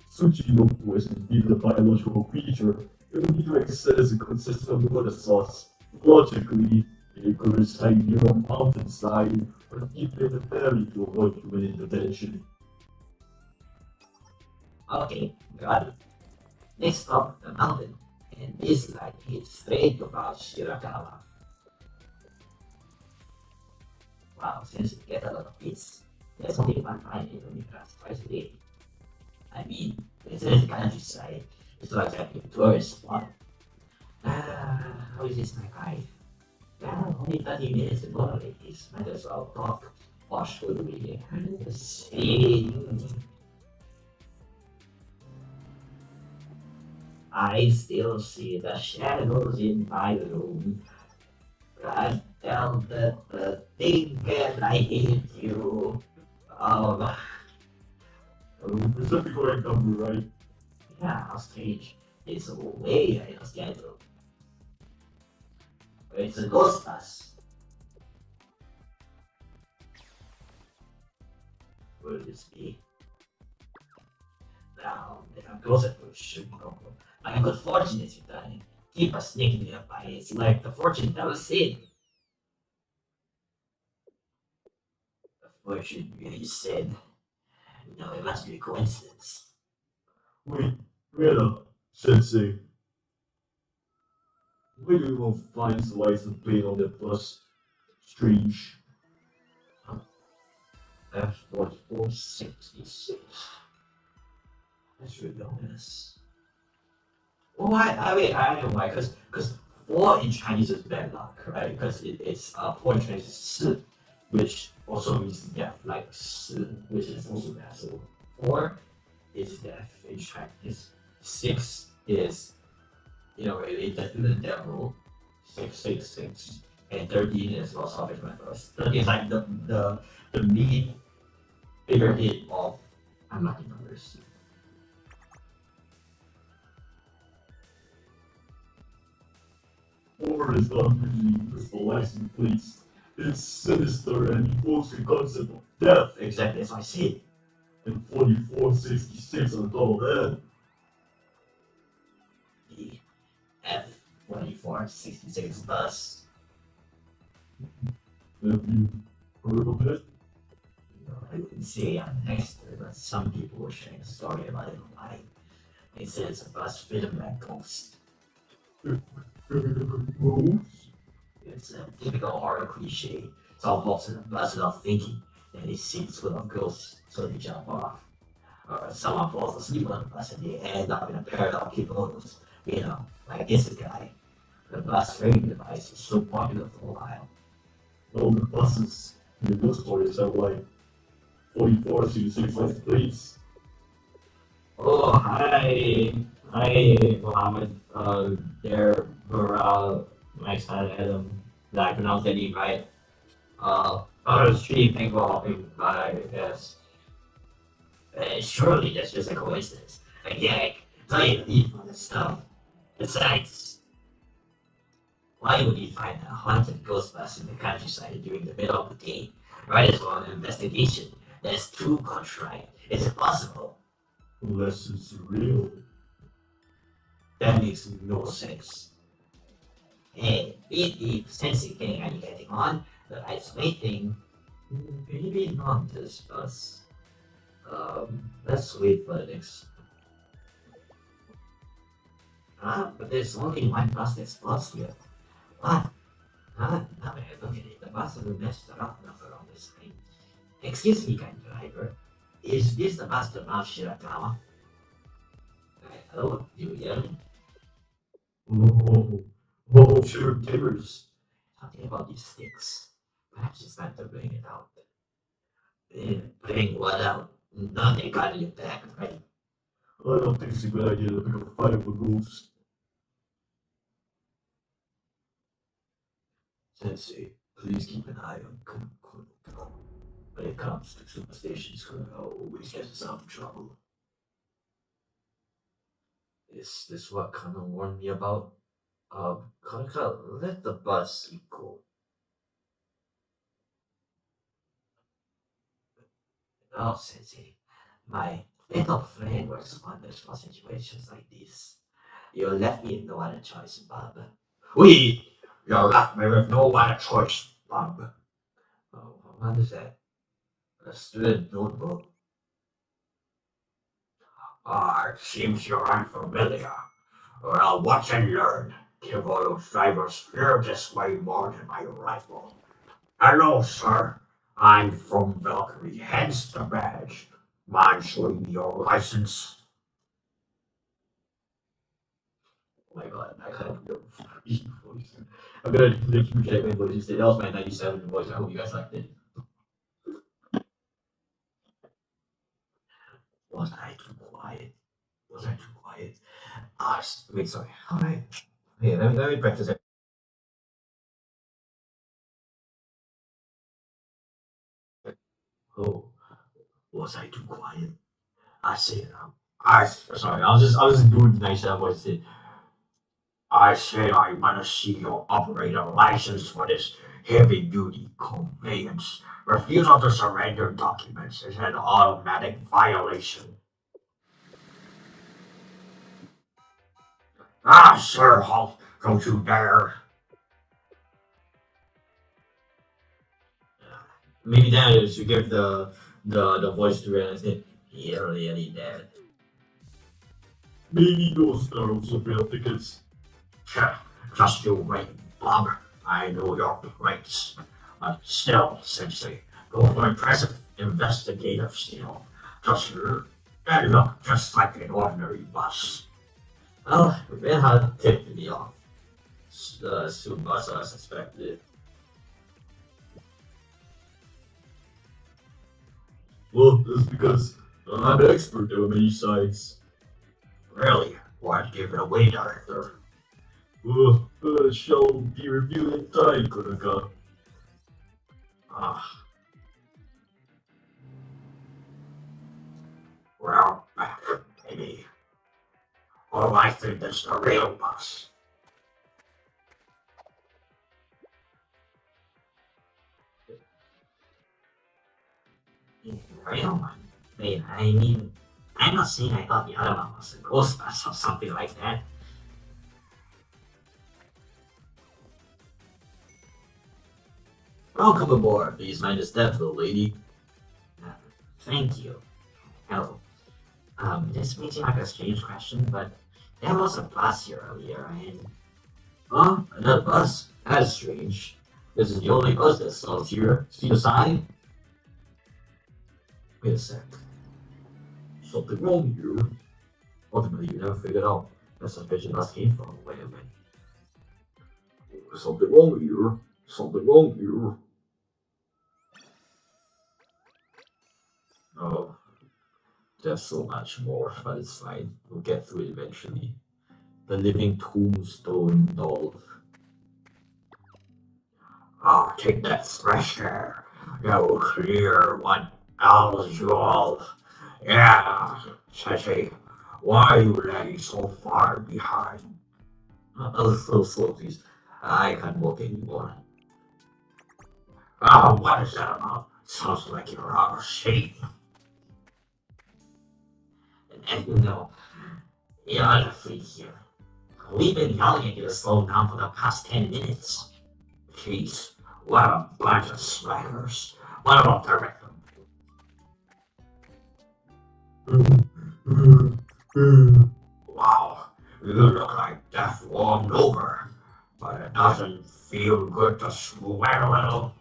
Tsuchinoku is indeed a biological creature. It would make sense it consists of water source. Logically, it could reside near a mountainside or deep in the valley to avoid human intervention. Okay, got it. Next up, the mountain. And this light hits straight about Shirakawa. Wow, since we get a lot of hits, there's only one mine in the class twice a day. I mean, it's in the countryside. It's not exactly a tourist spot. How is this my guide? Only 30 minutes to go like this. Might as well talk. Or should we? See. I still see the shadows in my room. I tell the thing and I hate you. Is that the correct number, right? Yeah, how strange. It's way ahead of schedule. It's a ghost bus. Will this be? Now, if I'm closer to it, should go. My good fortune is returning. Keep us sneaking nearby. It's like the fortune teller said. The fortune really said. No, it must be a coincidence. Wait, Rena, Sensei. Why do you want to find slice of pain on that bus? Strange. F4466. That's ridiculous. Oh, I know why. Because 4 in Chinese is bad luck, right? Because it's 4 in Chinese is 四, which also means death, like 四, which is also bad. So 4 is death in Chinese. 6 is, related to the devil. 666. And 13 is lost of members. 13 is like the mean bigger hit of unlucky numbers. Or is not usually the license plates. It's sinister and evokes the concept of death. Exactly, as I said. And 4466 on top of that. The F4466 bus. Have you heard of it? I wouldn't say I'm an expert, but some people were sharing a story about it online. They said it's a bus ridden by a ghost. Ghosts? It's a typical horror cliche. Someone hops in a bus without thinking, and they see it's full of ghosts, so they jump off. Or someone falls asleep on the bus and they end up in a parallel universe. Like this guy. The bus framing device is so popular for a while. All the buses in the ghost stories have like 4466 license plates. Oh, hi. Hi, Mohammed. There, Mike Adam. Did I pronounce that name right? Street, thank you for hopping by, yes. Surely that's just a coincidence. Again, I tell you to leave all this stuff. Besides, why would you find a haunted ghost bus in the countryside during the middle of the day? Right as well an investigation that is too contrite. Is it possible? Unless it's real. That makes no sense. Hey, beat the sensing thing are you getting on? The ice mate thing? Maybe not this bus. Let's wait for the next. But there's only one bus that's close here. What? Now I look at it. The bus is messed up enough around this thing. Excuse me, kind driver. Is this the bus to Mount Shirakawa? Hello, do you hear me? Sure, Timbers. Talking about these sticks. Perhaps it's time to bring it out. Bring what out? Nothing got you back, right? I don't think it's a good idea to pick a fight with a ghost. Sensei, please keep an eye on Kuno. When it comes to superstitions, Kuno always gets himself in trouble. Is this what Kuno warned me about? Kuno, let the bus go. Oh, Sensei, my little friend works wonders for situations like this. You left me no other choice, Bob. We, you left me with no other choice, Bob. Oh, what is that? A student notebook? It seems you're unfamiliar. Well, watch and learn. Give all those drivers fear this way more than my rifle. Hello, sir. I'm from Valkyrie, hence the badge. Mind showing me your license? Oh my god, I can't do voice. I'm gonna make you check my voice instead. That was my 97 voice. I hope you guys liked it. Was I too quiet? Was I too quiet? Wait, sorry. Alright. Hey, let me practice it. Oh, was I too quiet? I said, sorry, I was just doing the nice voice. I said I want to see your operator license for this heavy duty conveyance. Refusal to surrender documents is an automatic violation. Sir, halt! Don't you dare! Maybe that is to give the voice to it and say, you're really dead. Maybe those are also fail tickets. Just you wait, Bob. I know your rates. But still, Sensei, those are impressive investigative skill. Just that look just like an ordinary bus. Oh, it had tipped me off. Soon as I suspected. Well, that's because I'm an expert on many sides. Really? Why'd you give it away, Director? Shall be reviewed in time, Konaka. Ah, well, back, maybe. Oh, I think that's the real bus. Real one? Wait, I mean, I'm not saying I thought the other one was a ghost bus or something like that. Welcome aboard. Please mind the steps, little lady. Uh, Thank you. Hello. This may seem like a strange question, but there was a bus here earlier, and huh? Another bus? That's strange. This is the only bus that stops here. See the sign? Wait a sec. Something wrong here. Ultimately, you never figured out where suspicion bus came from. Wait a minute. Something wrong here. Something wrong here. Oh, There's so much more, but it's fine. We'll get through it eventually. The living tombstone doll. Oh, take that fresh air. That will clear what ails you all. Yeah, Sassy, why are you lagging so far behind? A little slow, please. I can't walk anymore. Oh, what is that about? Sounds like you're out of shape. And you know, you're a freak here. We've been yelling at you to slow down for the past 10 minutes. Jeez, what a bunch of slackers. What about the rest Wow, you look like death warmed over, but it doesn't feel good to sweat a little.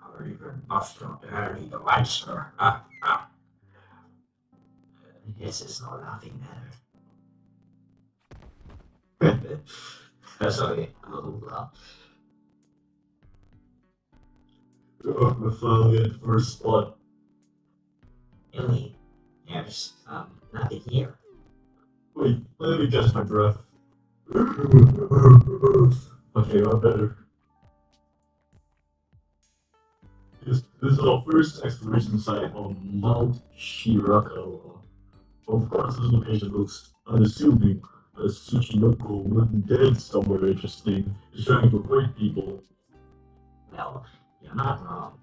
Or even Buster Barry the Monster. This is no laughing matter. Sorry. I finally at first spot. Really? There's nothing here. Wait, let me catch my breath. Okay, I'm better. This is our first exploration site on Mount Shirakawa. Of course, this location looks unassuming, as Tsuchinoko, when dead somewhere interesting, is trying to avoid people. Well, you're not wrong.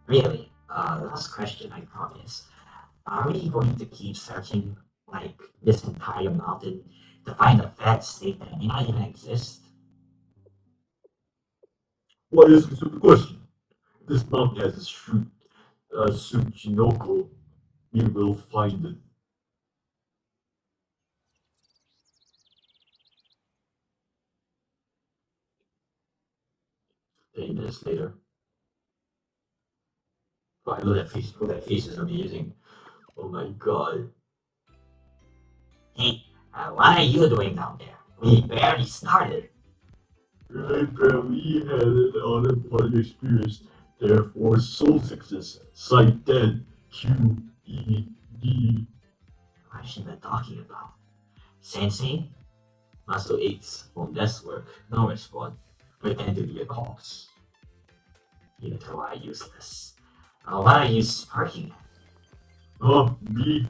Really, last question, I promise. Are we going to keep searching, like, this entire mountain to find a fat state that may not even exist? Why is this a stupid question? This mountain has a street, Tsuchinoko. We will find it. 8 minutes later. Oh, I know that face. Oh, that face is amazing. Oh my god. Hey, what are you doing down there? We barely started. I barely had an out-of-body experience. Therefore, soul sickness. Sight dead. QED. What is she been talking about? Sensei? Muscle aches from desk work. No response. Pretend to be a corpse. You two are useless. What are you sparking at? Oh, me?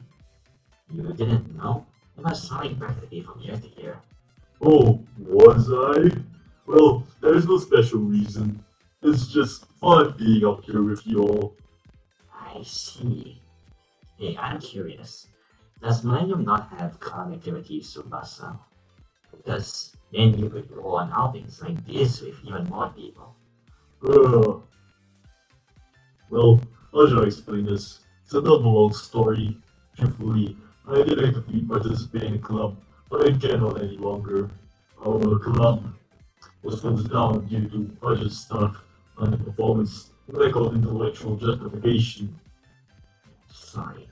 You didn't know? You must sound perfectly from year to year. Oh, was I? Well, there's no special reason. It's just fun being up here with you all. I see. Hey, I'm curious. Does Millennium not have club activities, Tsubasa? Because then you could go on outings like this with even more people. Well, how should I explain this? It's another long story. Truthfully, I did actively participate in a club, but I cannot any longer. Our club was closed down due to budget stuff, underperformance, lack of intellectual justification. Sorry.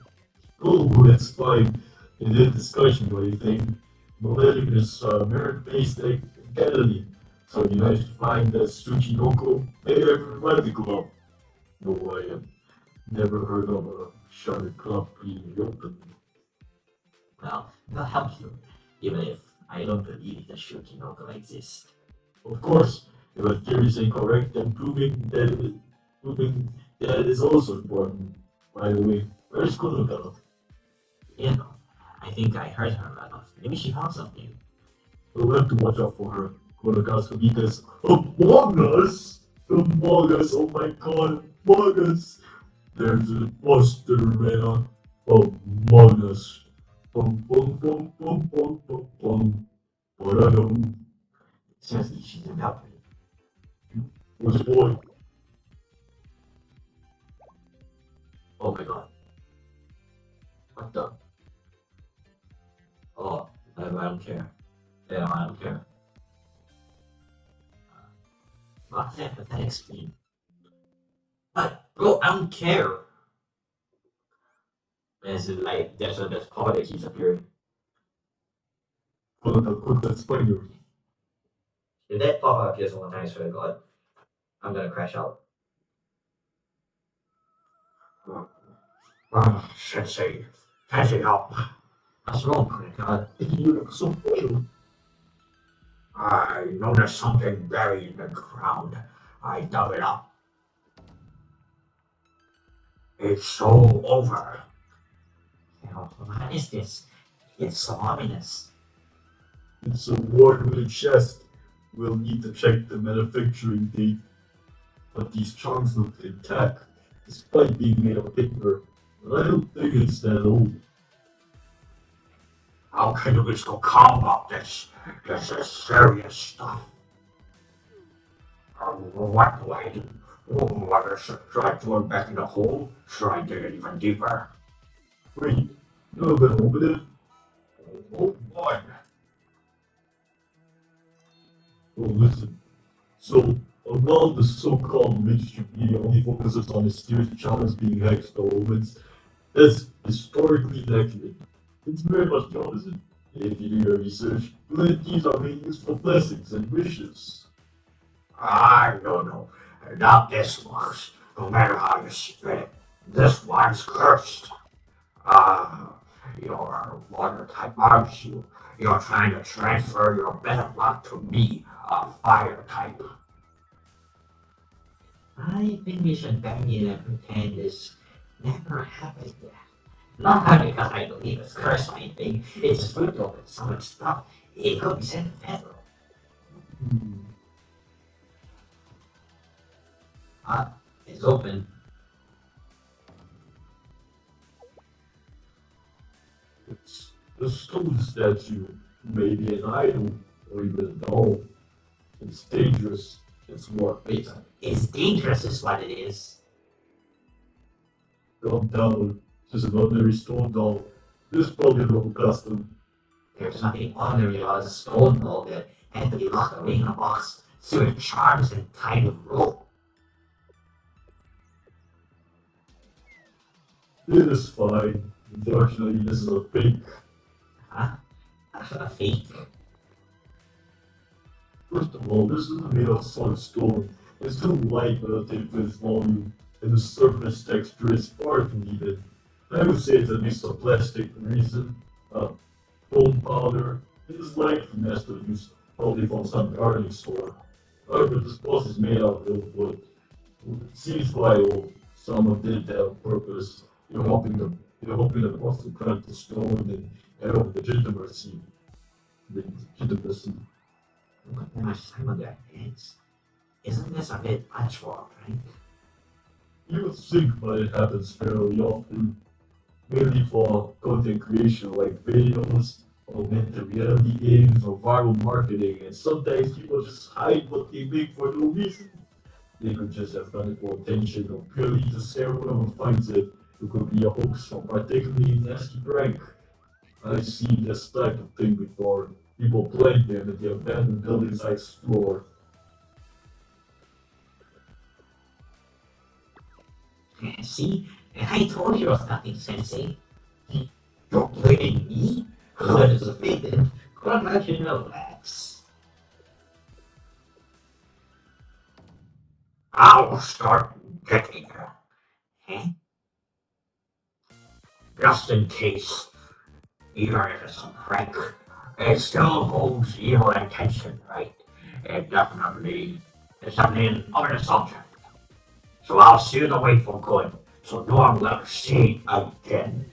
Oh, that's fine. In the discussion or anything, Millennium is merit-based academy, so you managed to find the Tsuchinoko Aeronautical Club. No, I have never heard of a charter club being reopened. Well, I'll help you, even if I don't believe the Shukinoko exists. Of course, if a theory is incorrect, then proving that is also important. By the way, where's Konoka? You know, I think I heard her run off. Maybe she found something. We'll have to watch out for her. Konoka's because Among Us! Among Us, oh my god, Among Us! There's a monster man Among Us. Bum bum bum bum bum bum bum. Ba-da-dum. Seriously, she didn't help me. Where's the boy? Oh my god. What the? Oh, I don't care. Yeah, I don't care. What's that pathetic scream? But, bro, I don't care. And it's like, there's power that keeps appearing. Konoka, quick, let's find her. If that pop up appears one time, I swear to God. I'm gonna crash out. Sensei, Sensei, help. What's wrong, Cricket? You look so pale. I noticed something buried in the ground. I dug it up. It's so over. What is this? It's so ominous. It's a ward with a chest. We'll need to check the manufacturing date. But these charms look intact, despite being made of paper. I don't think it's that old. How can you be so calm about this? This is serious stuff. What do I do? Should I throw it back in the hole? Should I dig it even deeper? Wait, you're gonna open it? Oh boy. Oh, listen. So, while the so-called mainstream media only focuses on mysterious charms being hexed or omens, that's historically inaccurate. It's very much the opposite. If you do your research, these are being used for blessings and wishes. No. Not this one. No matter how you spin it, this one's cursed. Your water type, aren't you? You're trying to transfer your better luck to me, a fire type. I think we should bury it and pretend this never happened. Not because I believe it's cursed or anything. It's just good to open so much stuff. It could be sent to Pedro. Hmm. It's open. It's a stone statue, maybe an idol, or even a doll. It's dangerous. It's more It's dangerous is what it is. calm down. Just an ordinary stone doll. This is probably a local custom. There's nothing ordinary about a stone ball that had to be locked away in a box, sealed with charms and tied with rope. It is fine. Unfortunately, this is a fake. Huh? A fake. First of all, this isn't made of solid stone. It's too light relative to its volume, and the surface texture is far from even. I would say it's a mix of plastic resin, foam powder. It is light from master use, probably from some gardening store. However, this boss is made out of real wood. It seems quite old. Someone did that on purpose. You're hoping the boss to crack the stone and add up legitimacy. Legitimacy. Look at much time on their heads. Isn't this a bit patchwork, right? You would think, but it happens fairly often. Mainly for content creation like videos, augmented reality games, or viral marketing, and sometimes people just hide what they make for no reason. They could just have done it for attention or purely to scare whoever finds it. It could be a hoax or particularly nasty prank. I've seen this type of thing before. People playing them at the abandoned buildings I explore. See? I told you it was nothing, Sensei. You're blaming me? Good as a fake then. Couldn't let you know that. I'll start getting her. Huh? Just in case. Even if it's a prank, it still holds evil intention, right? It's definitely an ominous subject. So I'll seal the way for good, so no one will ever see it again.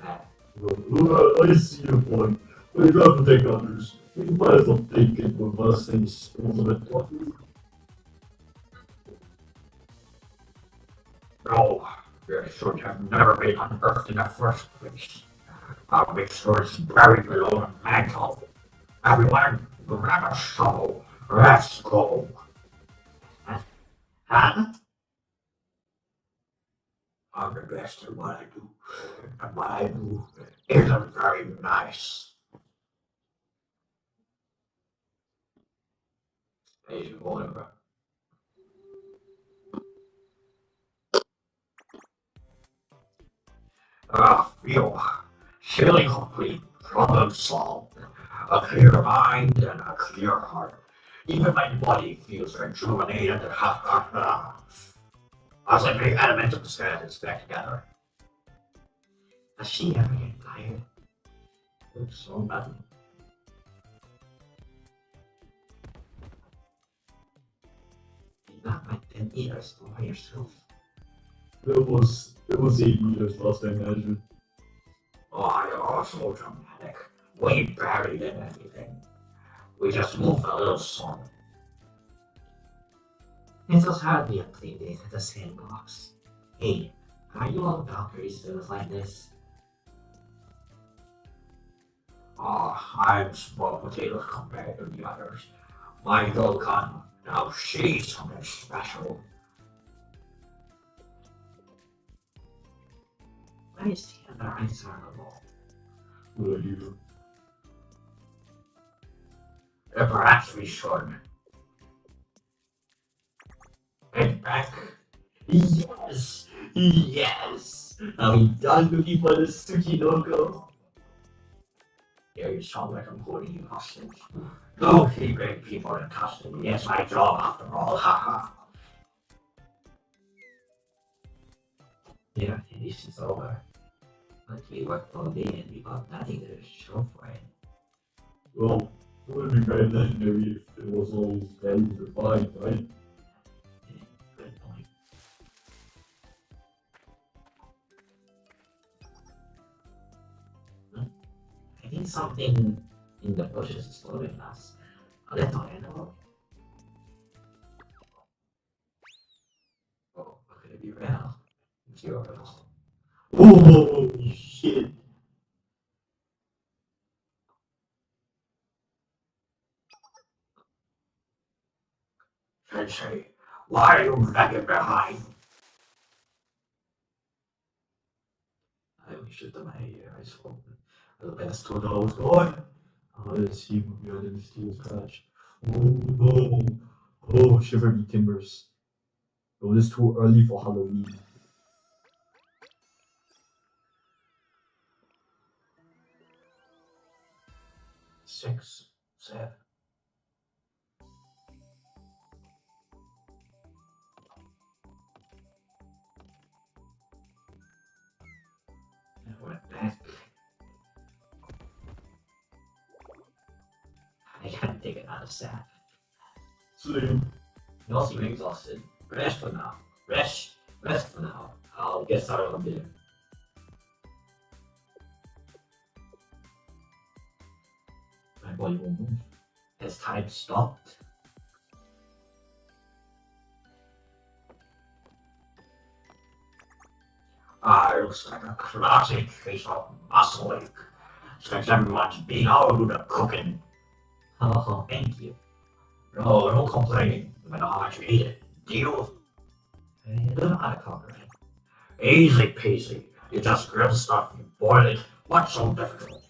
I see your point. But you have to take others. You might as well take it with us and dispose of it. No, it should have never been unearthed in the first place. I'll make sure it's buried below the mantle. Everyone, grab a shovel. Let's go. Huh? I'm the best at what I do, and what I do isn't very nice. Hey, whatever. Phew. Feeling complete. Problem solved. A clear mind and a clear heart. Even my body feels rejuvenated. Ha ha ha. As I bring elements of the skeletons back together. Does she ever get tired? Looks so bad. Not like 10 years all by yourself. It was 8 years last I measured. Oh, you're so dramatic. We buried in everything. We just moved a little song. It was hardly a play date at the sandbox. Hey, are you all Valkyries that was like this? Oh, I'm small potatoes compared to the others. My girl Con, now she's something special. I stand our eyes on the wall. What are you? Perhaps we should. Head back. Yes! Yes! Are we done looking for the Tsukinoko? Yeah, you sound like I'm holding you hostage. Don't keeping people in custody. It's my job after all. Haha. Yeah, this is over. But we worked all day and we got nothing to show for it. Well, it would be very legendary if it was all values defined, right? Good point. I think something in the bushes is following us. A little animal. Oh, could it be real? It's yours. Oh shit! Sensei, why are you lagging behind? I only shoot them my eyes open. The best told I was going. Oh, this he would be on the mysterious crash. Oh no! Oh, shiver me timbers. It was too early for Halloween. 6, 7. And we're back. I can't take another sap. Same. You all seem exhausted. Rest for now. Rest for now. I'll get started on dinner. My body won't move. Has time stopped? Looks like a classic case of muscle ache. Since everyone's been out with the cooking. Oh, thank you. No, no complaining. No matter how much you eat it. Deal? I don't know how to cover it. Easy peasy. You just grill stuff, you boil it. What's so difficult?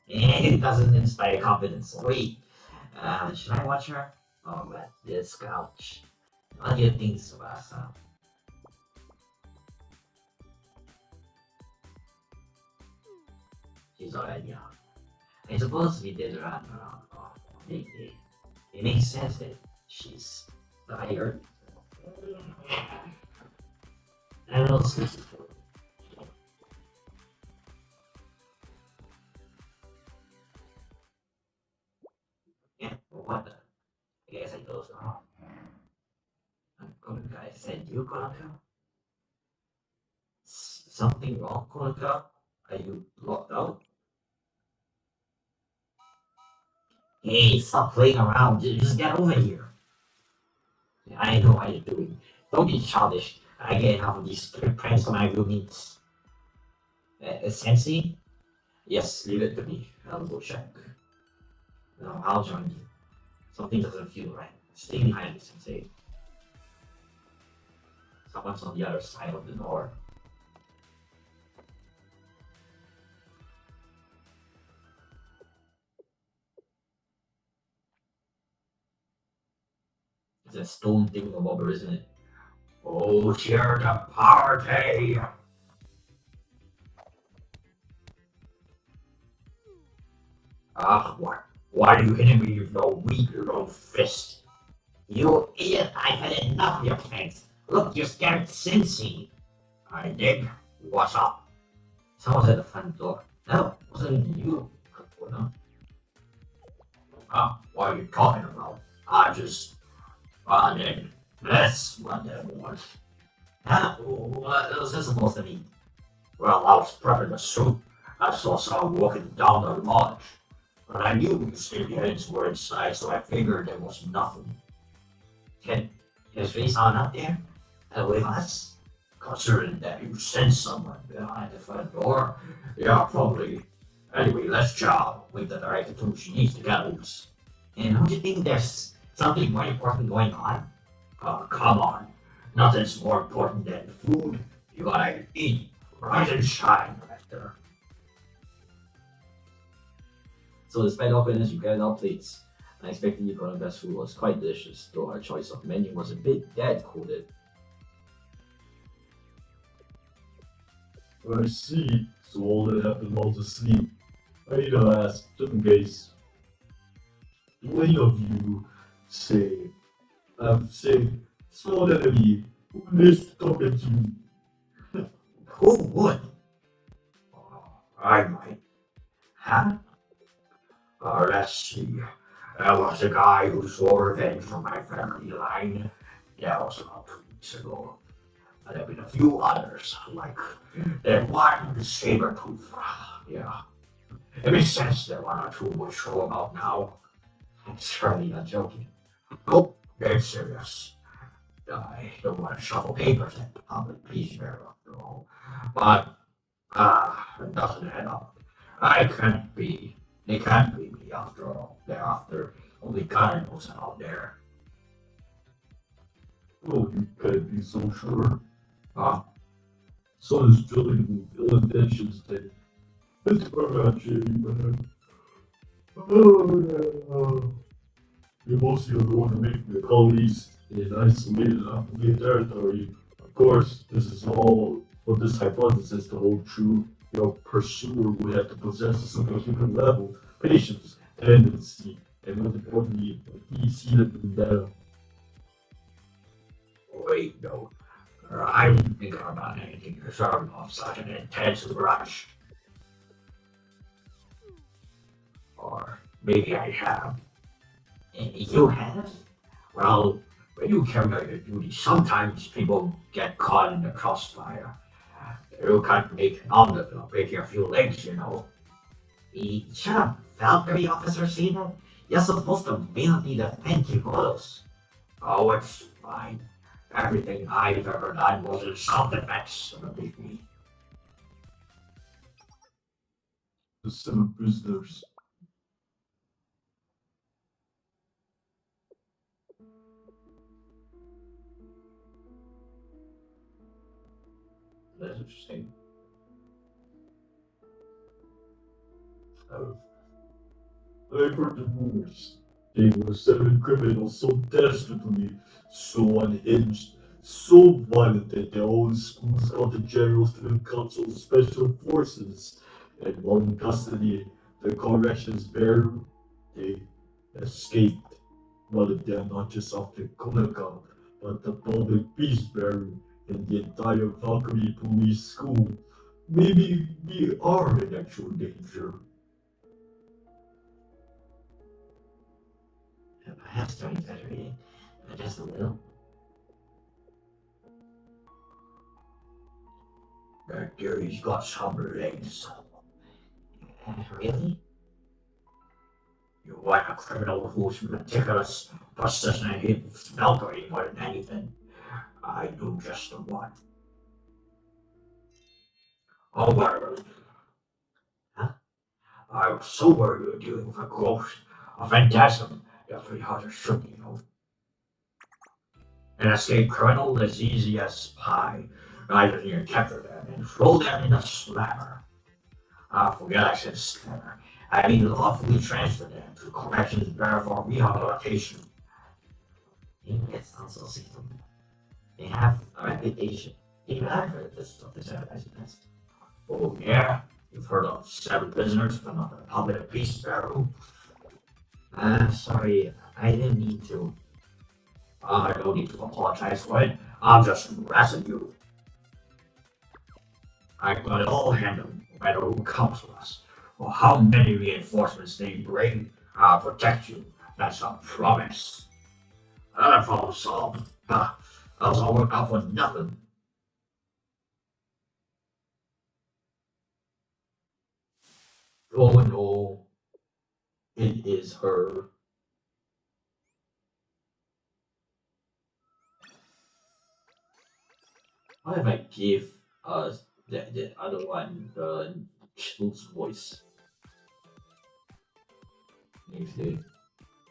It doesn't inspire confidence. Wait, should I watch her? Oh, but this couch. What do you think about herself? She's already out. I suppose we did run around off lately. It makes sense that she's tired. And also, yeah, what the? I guess I dozed off. I said you gonna come? Something wrong, Konica? Are you locked out? Hey, stop playing around. Just get over here. I know what you're doing. Don't be childish. I get half of these stupid pranks on my roommates. Sensei? Yes, leave it to me. I'll go check. No, I'll join you. Something doesn't feel right. Stay behind me, Sensei. Someone's on the other side of the door. It's a stone thing over, isn't it? Oh, cheer the party! Ah, what? Why are you hitting me with your weak little fist? You idiot, I've had enough of your pranks. Look, you're scared Cincy. I did. What's up? Someone's at the front door. No, it wasn't you. No. What are you talking about? I just wanted this what it was. Huh? What was this supposed to be? Well, I was prepping the soup. I saw someone walking down the lodge. But I knew you said your heads were inside, so I figured there was nothing. Can there's really someone out there? With us? Considering that you sent someone behind the front door, yeah, probably. Anyway, let's chow. With the director too, she needs to get loose. And don't you think there's something more important going on? Oh, come on. Nothing's more important than food. You gotta eat. Rise and shine, director. So despite awkwardness, you get our plates. I expected you gonna guess food was quite delicious, though our choice of menu was a bit dad coded. I see. So all that happened while asleep. I need to ask, just in case. Do any of you say, small enemy, who lives to talk at you? Who would? I might. Huh? Let's see. There was a guy who swore revenge from my family line. That was about 2 weeks ago. And there have been a few others, like that one saber tooth. Yeah. It makes sense that one or two would show about now. I'm surely not joking. Oh, dead serious. I don't want to shuffle papers at the public peace fair after all. But, it doesn't add up. They can't be me after all. They're after only God knows out there. Oh, you can't be so sure. Huh? Sun is drilling with ill intentions then. It's Barachi, man. Oh, you're mostly the one to make the colonies in isolated African territory. Of course, this is all for this hypothesis to hold true. Your pursuer would have to possess a superhuman level, patience, tendency, and most importantly, a key-seated vendetta. Wait, no. I wouldn't think about anything deserving of such an intense rush. Or maybe I have. You have? Well, when you carry out your duty, sometimes people get caught in the crossfire. You can't make an omelet or break your few legs, you know. Should a Valkyrie officer see that? You're supposed to valiantly defend Kibolos. Oh, it's fine. Everything I've ever done was in self-defense, believe me. The 7 prisoners. That's interesting. I've heard the rumors. They were 7 criminals so desperately, so unhinged, so violent that their own schools called the generals to the Council of Special Forces. And while in custody, the corrections bureau, they escaped. One of them not just off the Konaka, but the public peace bureau and the entire Valkyrie police school. Maybe we are in actual danger. Perhaps they're exaggerating, just a little. That theory's got some legs. Really? You want a criminal who's meticulous, persistent, and hidden Valkyrie more than anything. I do just the one. Oh, whatever. Huh? I was so worried you were dealing with a ghost, a phantasm. That's pretty hard to shoot, you know. An escaped criminal as easy as pie. I just need to capture them and throw them in the slammer. Forget I said slammer. I mean lawfully transfer them to corrections bureau for rehabilitation. It's also system. They have a reputation. Even I've heard this of this advertising test. Oh yeah? You've heard of 7 prisoners from the public peace bureau? Sorry, I didn't mean to. I don't need to apologize for it. I'm just harassing you. I got it all handled, no matter who comes to us, or how many reinforcements they bring. I'll protect you. That's a promise. Another problem solved. That was all worked out for nothing. Oh no, it is her. What if I give the other one the chill's voice? Actually.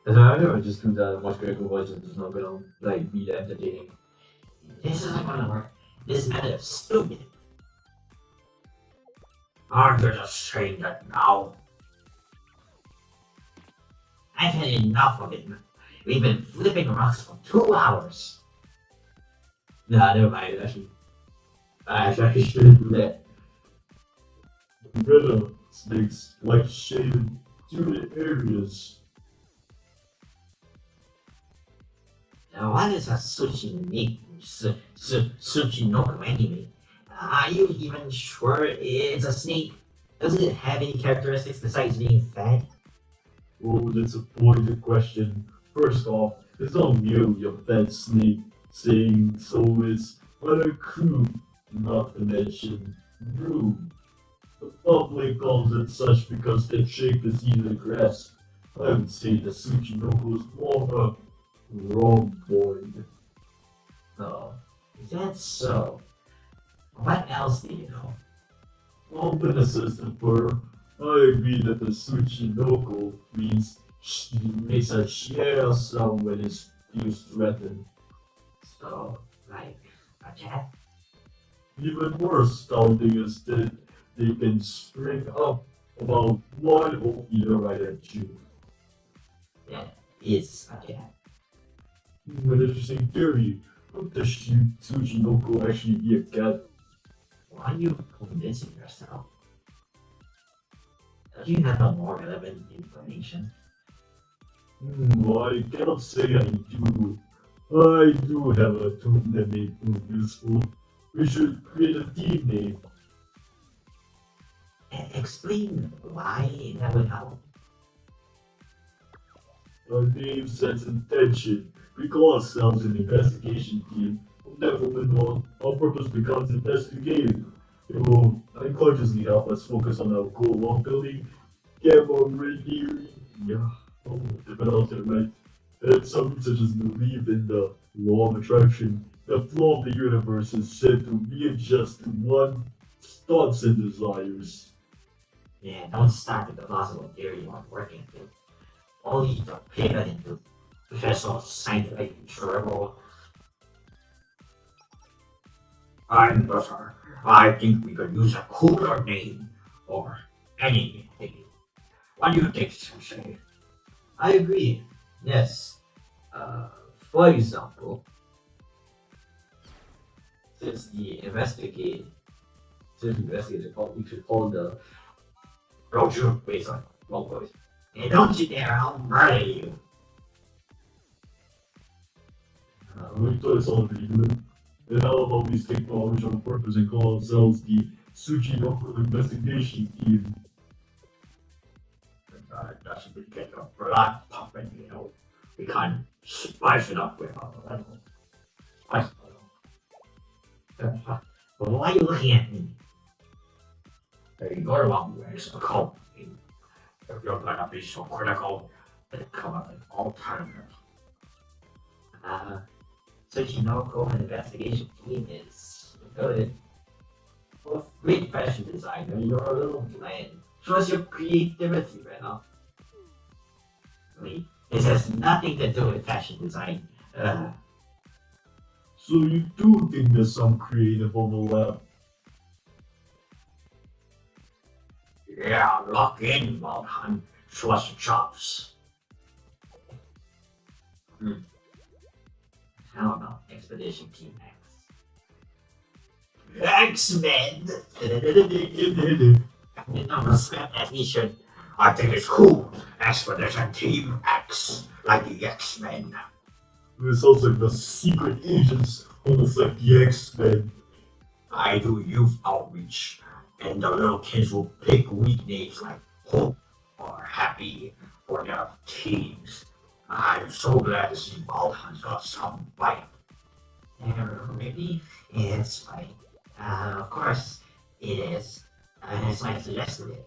Because I know it just comes out a much greater voice and it's not gonna like be that entertaining. This isn't gonna work. This method is stupid. Aren't you just saying that now? I've had enough of it. We've been flipping rocks for 2 hours. Nah, never mind. I shouldn't do that. Greta snakes like shaded unit areas. Now, what is a Tsuchinoko anyway? Are you even sure it's a snake? Does it have any characteristics besides being fat? Oh, that's a pointed question. First off, it's not merely a fat snake. Saying so is rather crude, not to mention rude. The public calls it such because its shape is easy to grasp. I would say the Tsuchinoko is more of a rhomboid. Oh, is that so? What else do you know? Open assistant for I agree that the Tsuchinoko means makes a share sound when it's used threatened. So, like, a cat? Even more astounding is that they can spring up about 1 meter right at you. Yeah, it's a cat. An interesting theory. Would the Tsuchinoko actually be a cat? Why are you convincing yourself? Do you have a more relevant information? I cannot say I do. I do have a tune that may prove useful. We should create a team name. Explain why that would help. Our name sets intention. We call ourselves an investigation team. From that moment on, our purpose becomes investigative. It will unconsciously help us focus on our goal while building capability. Yeah, oh, if I pronounced it right. And some researchers believe in the law of attraction. The flow of the universe is said to readjust to one's thoughts and desires. Yeah, don't start with the plausible theory you aren't working with. Only to pivot into professional scientific dribble. I'm prefer. I think we could use a cooler name or anything. What do you think, Sensei? I agree. Yes. For example, since the investigate, since investigators we should call the don't you wait, sorry, wrong voice. Hey, don't you dare! I'll murder you. We thought it's all pretty good. And how about we take knowledge on purpose and call ourselves the Tsuchinoko Investigation Team? That should be get a blood pumping, you know. We can't spice it up with a little spice. But why are you looking at me? Hey, you're the wrong way, so call me. If you're gonna be so critical, then come up with alternatives. Tsuchinoko investigation team is good. Well, great fashion designer, you're a little bland. Show us your creativity right now. Wait, this has nothing to do with fashion design. So you do think there's some creative overlap? Yeah, lock in, Waldheim. Show us your chops. How about Expedition Team X? X-Men! I'm gonna scrap that t-shirt. I think it's cool. Expedition Team X, like the X-Men. It sounds like the secret agents, almost like the X-Men. I do youth outreach, and the little kids will pick weak names like Hope or Happy for their teams. I'm so glad to see Bald Hunt got some bite. Really? It's funny. Of course, it is. It's like suggested it.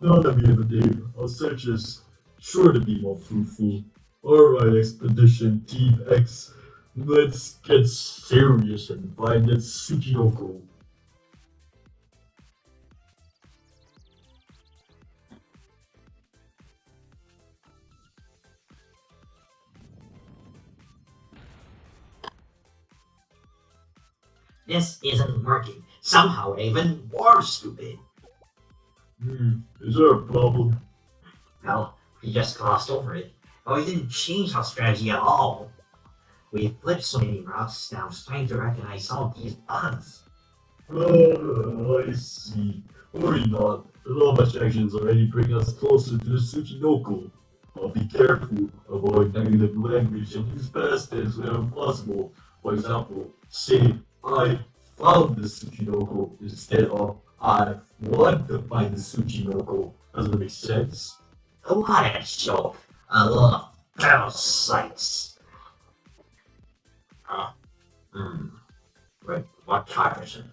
Now that we have a name, our search is sure to be more fruitful. Alright, Expedition Team X, let's get serious and find that Tsuchinoko. This isn't working. Somehow we're even more stupid. Is there a problem? Well, we just glossed over it. But we didn't change our strategy at all. We flipped so many routes that I was trying to recognize all these bugs. I see. Worry not. The law of attractions already bring us closer to the Tsuchinoko. But be careful. Avoid negative language and use past tense whenever possible. For example, say, I found the Tsuchinoko instead of I want to find the Tsuchinoko. Doesn't it make sense? What a joke. A lot of parasites. Wait, what time is it?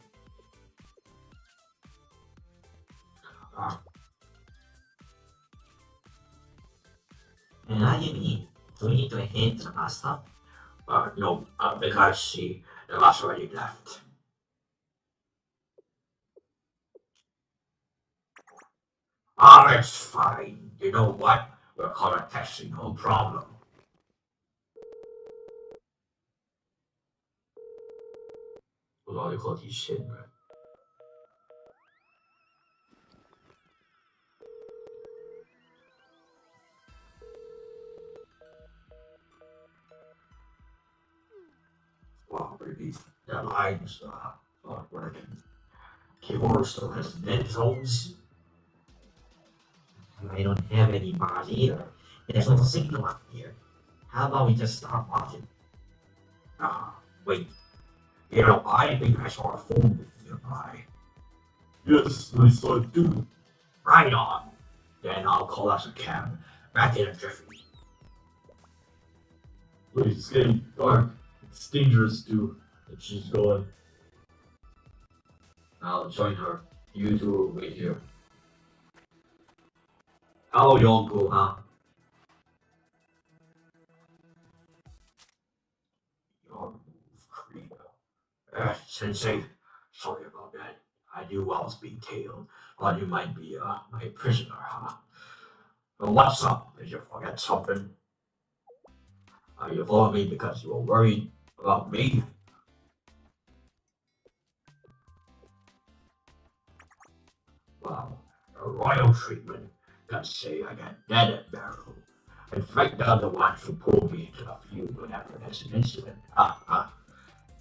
And how do you mean? Do we need to hint the master? No, because the master already left. It's fine. You know what? We'll call a taxi, no problem.我到底靠底线了。Wow, baby, the lines are working. Keyboard still has dead zones. I don't have any bars either. There's no signal up here. How about we just start watching? Wait. You know, I think I saw a phone booth nearby. Yes, I saw it too. Right on. Then I'll call us a cab. Back in a jiffy. Wait, it's getting dark. It's dangerous too. And she's gone. I'll join her. You two wait here. How you go, huh? Your move, creep. Sensei, sorry about that. I knew I was being tailed, but you might be my prisoner, huh? But what's up? Did you forget something? You followed me because you were worried about me? Wow, a royal treatment. Can't say I got dead at barrel. In fact, they're the ones who pulled me into the feud whenever there's an incident.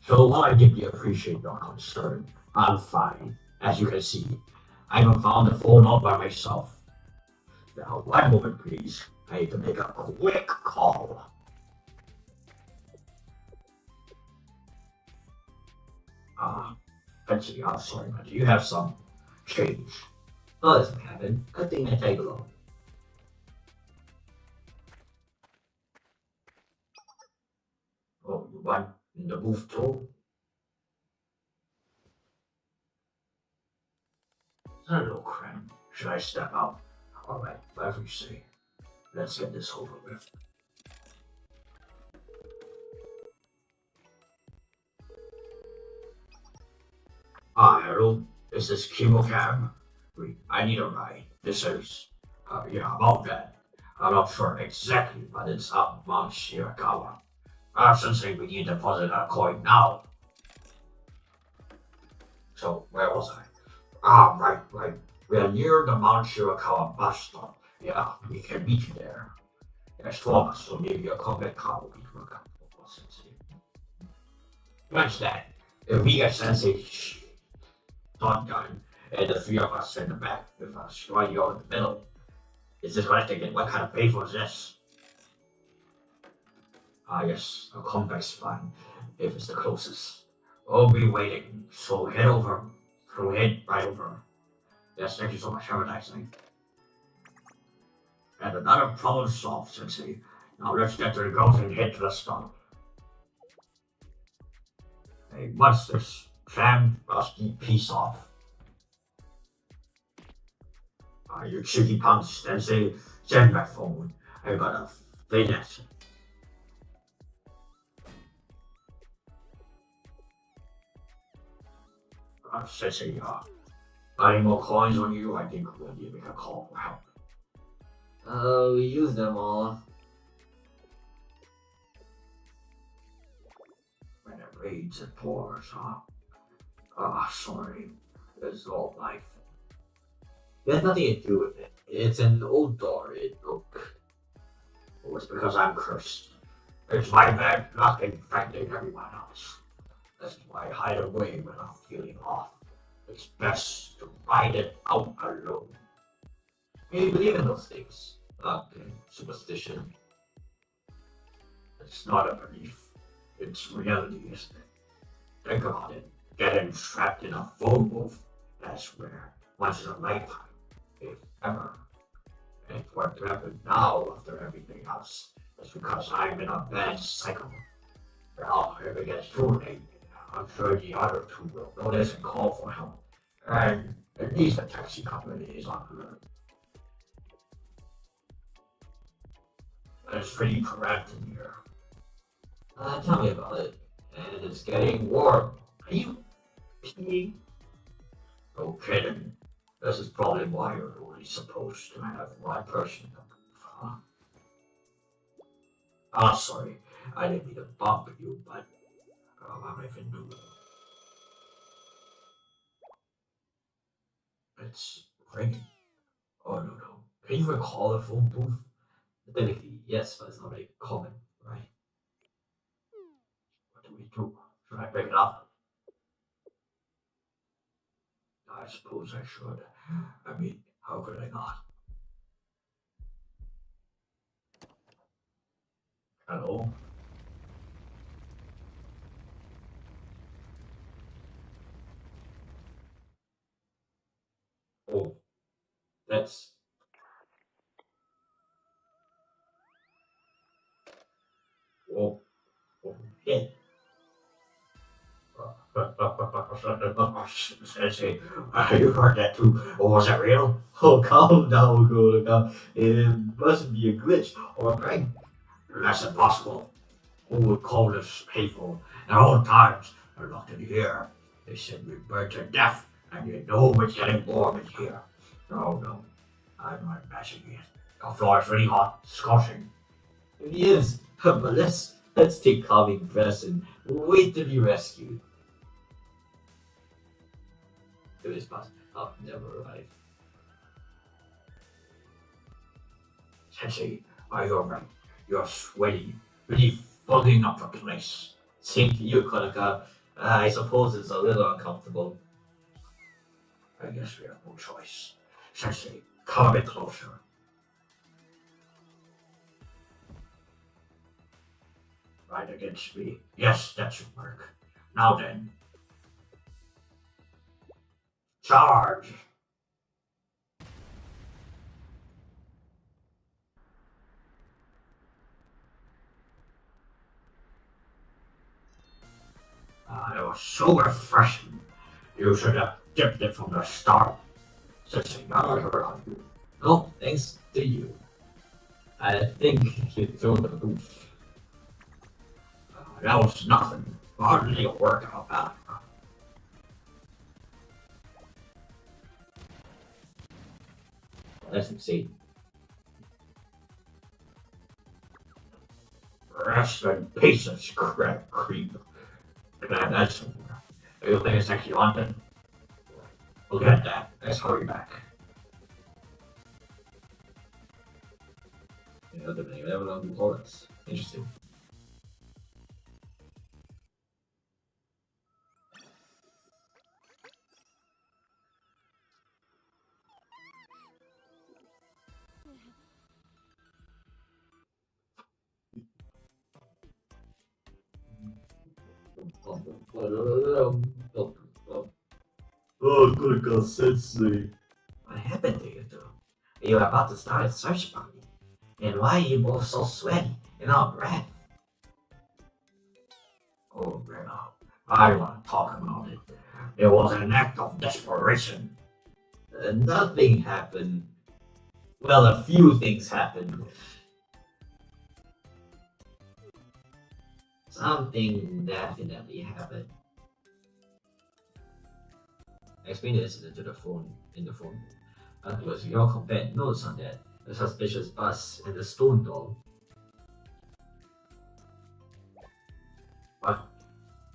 So while I deeply appreciate your concern, I'm fine. As you can see, I even found the phone all by myself. Now, one moment, please. I need to make a quick call. Let's see, I'm sorry, but do you have some change? Oh, doesn't happen. Good thing I take along. Oh, you want in the booth too? Hello, Cram. Should I step out? Alright, whatever you say. Let's get this over with. Hello. This is Kimo Cab. I need a ride. This is, yeah, about that. I'm not sure exactly, but it's up Mount Shirakawa. Sensei, we need to deposit a coin now. So, where was I? Right. We are near the Mount Shirakawa bus stop. Yeah, we can meet you there. There's 4 of us, so maybe a combat car will be welcome for Sensei. Match that. If we get Sensei shotgun, and the 3 of us in the back with us right here in the middle. Is this question again? What kind of paper is this? Ah, yes, a convex fan, if it's the closest. We'll be waiting, so head over. So head right over. Yes, thank you so much. Have a nice night. And another problem solved, Sensei. Now let's get to the goals and head to the stop. Hey, what's this? Tram rusty piece off. You cheeky punch, Sensei. Send my phone. I gotta finish. Sensei, any more coins on you? I think we'll need to make a call for help. We used them all. When it rains, it pours, huh? Sorry. It's all life. It has nothing to do with it. It's an old door. It broke. Oh, it's because I'm cursed. It's my bad luck infecting everyone else. That's why I hide away when I'm feeling off. It's best to ride it out alone. You believe in those things. Not in superstition. It's not a belief. It's reality, isn't it? Think about it. Getting trapped in a phone booth. That's where once in a lifetime, if ever. And what happened now after everything else is because I'm in a bad cycle. Well, if it gets too late, I'm sure the other two will notice and call for help. And at least the taxi company is on alert. It's pretty cramped in here. Tell me about it. And it's getting warm. Are you peeing? No kidding. This is probably why you're only supposed to have one person. Huh? Sorry. I didn't mean to bump you, but I'm even doing. It's ringing. Oh no no. Can you recall the phone booth? Technically, yes, but it's not very common, right? What do we do? Should I pick it up? I suppose I should. I mean, how could I not? Hello? Oh, that's. Oh, oh, yeah. Sensei, you heard that too? Or was it real? Oh, calm down, Kurika. It must be a glitch or a prank. That's impossible. Who would call this hateful? At all times, they're locked in here. They said we burned to death, and you know it's getting warm in here. No, no, I'm not imagining it. The floor is really hot, scorching. It is, but let's take calming breaths and wait to be rescued. It is possible. I'll never arrive. Sensei, are you alright? You're sweaty, really fogging up the place. Same to you, Konaka. I suppose it's a little uncomfortable. I guess we have no choice. Sensei, come a bit closer. Right against me. Yes, that should work. Now then. Charge! It was so refreshing. You should have dipped it from the start. Sensei, not hurt on you. Oh, thanks to you. I think you threw the roof. That was nothing. Hardly a workout back. Let's see. Rest in pieces, crap creep. Glad that's somewhere. You think it's actually haunted? We'll get that. Let's hurry back. You know, depending on how long you hold us. Interesting. Oh, Kurika Sensei. What happened to you two? You were about to start a search party. And why are you both so sweaty and out of breath? Oh, Grandma, I don't want to talk about it. It was an act of desperation. Nothing happened. Well, a few things happened. Something definitely happened. Explain the incident to the phone in the phone. Because your compared notes on that. The suspicious bus and the stone doll. What?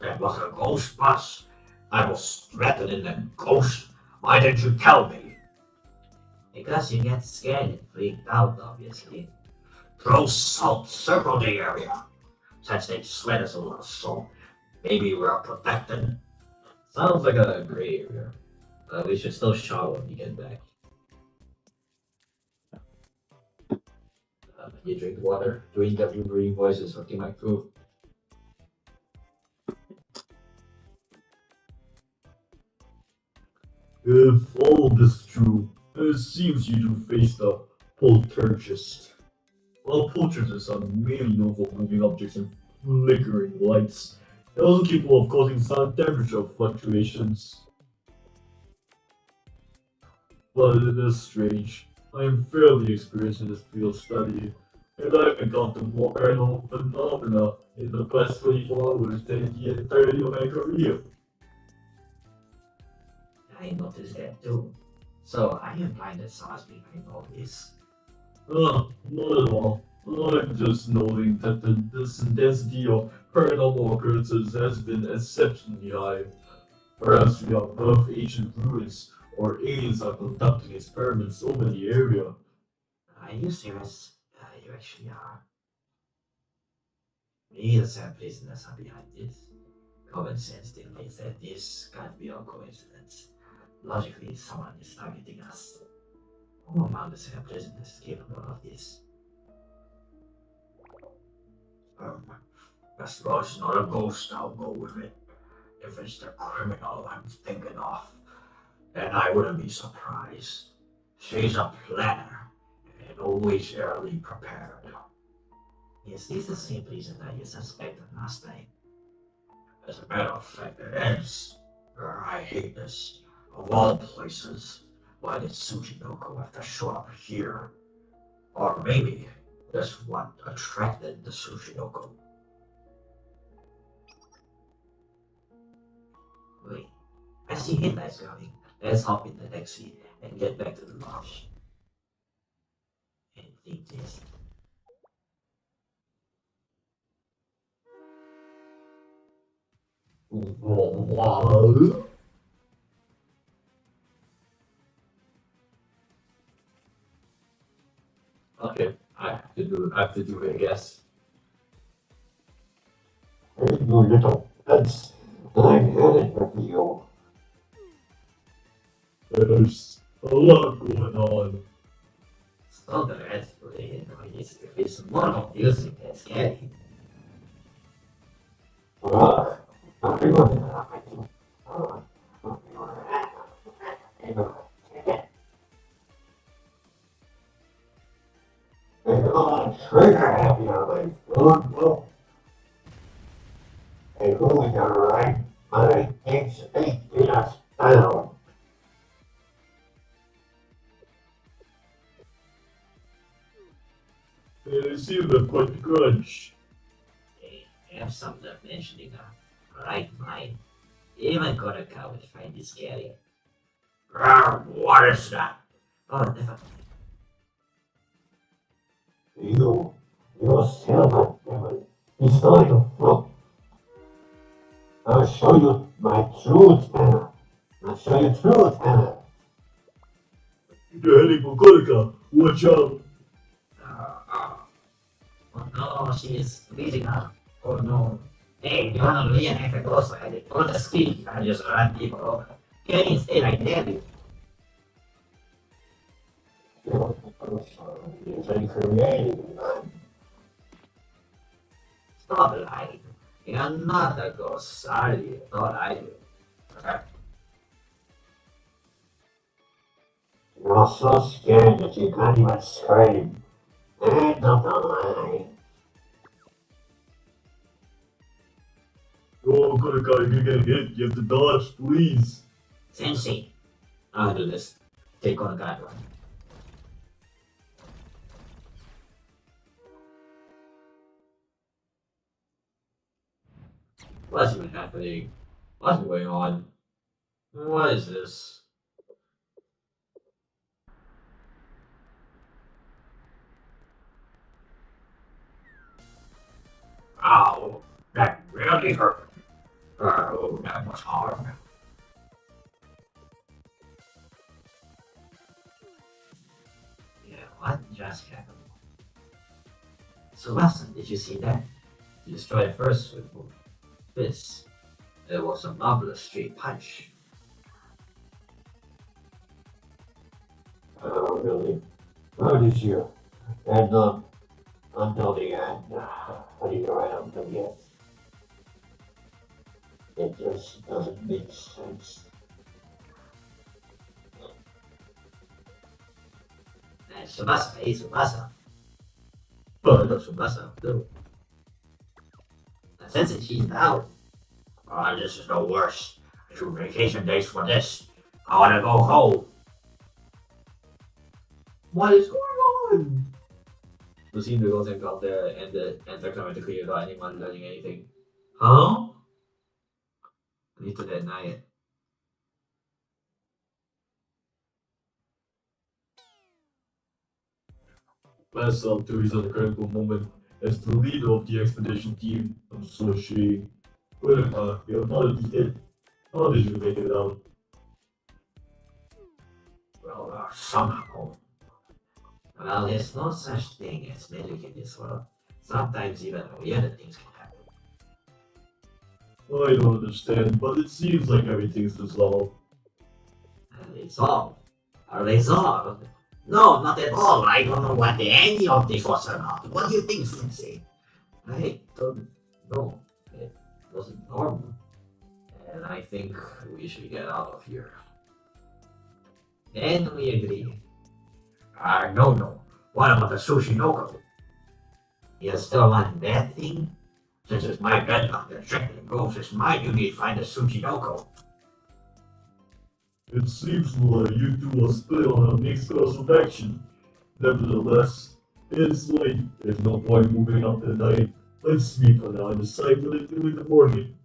That was a ghost bus? I was threatened in a ghost. Why didn't you tell me? Because you get scared and freaked out, obviously. Throw salt, circle the area. Since they sweat us a lot of salt, maybe we're protected. Sounds like a gray area. We should still shower when we get back. You drink water, doing W breathing voices, hurting my throat. If all this is true, it seems you two faced a poltergeist. Well, poltergeists are mainly known for moving objects and flickering lights. They're also capable of causing sudden temperature fluctuations. But it is strange. I am fairly experienced in this field of study, and I've encountered more paranormal phenomena in the past 24 hours than in the entirety of my career. I noticed that too. So I am blind that someone's behind all this. Not at all. I'm just noting that this intensity of paranormal occurrences has been exceptionally high. Perhaps we are above ancient ruins, or aliens are conducting experiments over the area. Are you serious? You actually are. Maybe the same prisoners are behind this. Common sense dictates that this can't be a coincidence. Logically, someone is targeting us. Who among the same prisoners is capable of this? As long as it's not a ghost, I'll go with it. If it's the criminal I'm thinking of, then I wouldn't be surprised. She's a planner and always early prepared. Is this the same prisoner you suspected last time? As a matter of fact, it is. I hate this. Of all places, why did Tsuchinoko have to show up here? Or maybe that's what attracted the Tsuchinoko. Wait, I see headlights coming. Let's hop in the taxi and get back to the lodge. And think this. What? Okay, I have to do it, I guess. Hey, you little pets. I'm headed with you. There's a lot going on. So the rest for the noise is more confusing than scary. Look, everyone. Trigger happy on my phone. Hey, who we got right? My ex in a style. They seem to quite the grudge. They have something mentioning a right mind. Even Kodaka would find it scary. What is that? Oh, never. You silver devil. It's not your fault. I'll show you my true talent. I'll show you true talent. They're heading for Kodaka. Watch out. Oh no, she is freezing up. Oh no. Hey, you wanna reenact a ghost ride on the street and just run people over? Get instead, I dare you. It's a creative. Stop lying. You're not a ghost. Sorry, thought I do. Okay. You're so scared that you can't even scream. End of the line. Oh, Kurika, if you get hit, you have to dodge, please. Sensei, I'll do this. Take on a guy. What's even happening? What's going on? What is this? Ow, that really hurt. Oh, that was hard. Yeah, what just happened? So, Weston, did you see that? You destroyed it first with this. It was a marvelous straight punch. Oh, really? How did you end up until the end? How do you right up to the end? It just doesn't make sense. Subasa, hey Subasa. Oh, look, Subasa, no. Sensei, she's out. This is no worse. 2 vacation days for this. I wanna go home. What is going on? The scene goes and got there and the anticlimactically without anyone learning anything. Huh? I need to deny it. Last up to is at a critical moment. As the leader of the expedition team, I'm so ashamed. Kurika, you're not a hit. How did you make it out? Well, somehow. Well, there's no such thing as magic in this world. Sometimes even weirder things can happen. I don't understand, but it seems like everything's resolved. Resolve. Resolve. No, not at all. I don't know what any of this was about. What do you think, Sensei? I don't know. It wasn't normal. And I think we should get out of here. Then we agree. No. What about the sushi noko? You still want that thing? Since it's my bed now, the trick goes, it's my duty to find the sushi noko. It seems like you two are split on our next course of action. Nevertheless, it's late. There's no point moving up tonight. Let's sleep for now and decide what to do in the morning.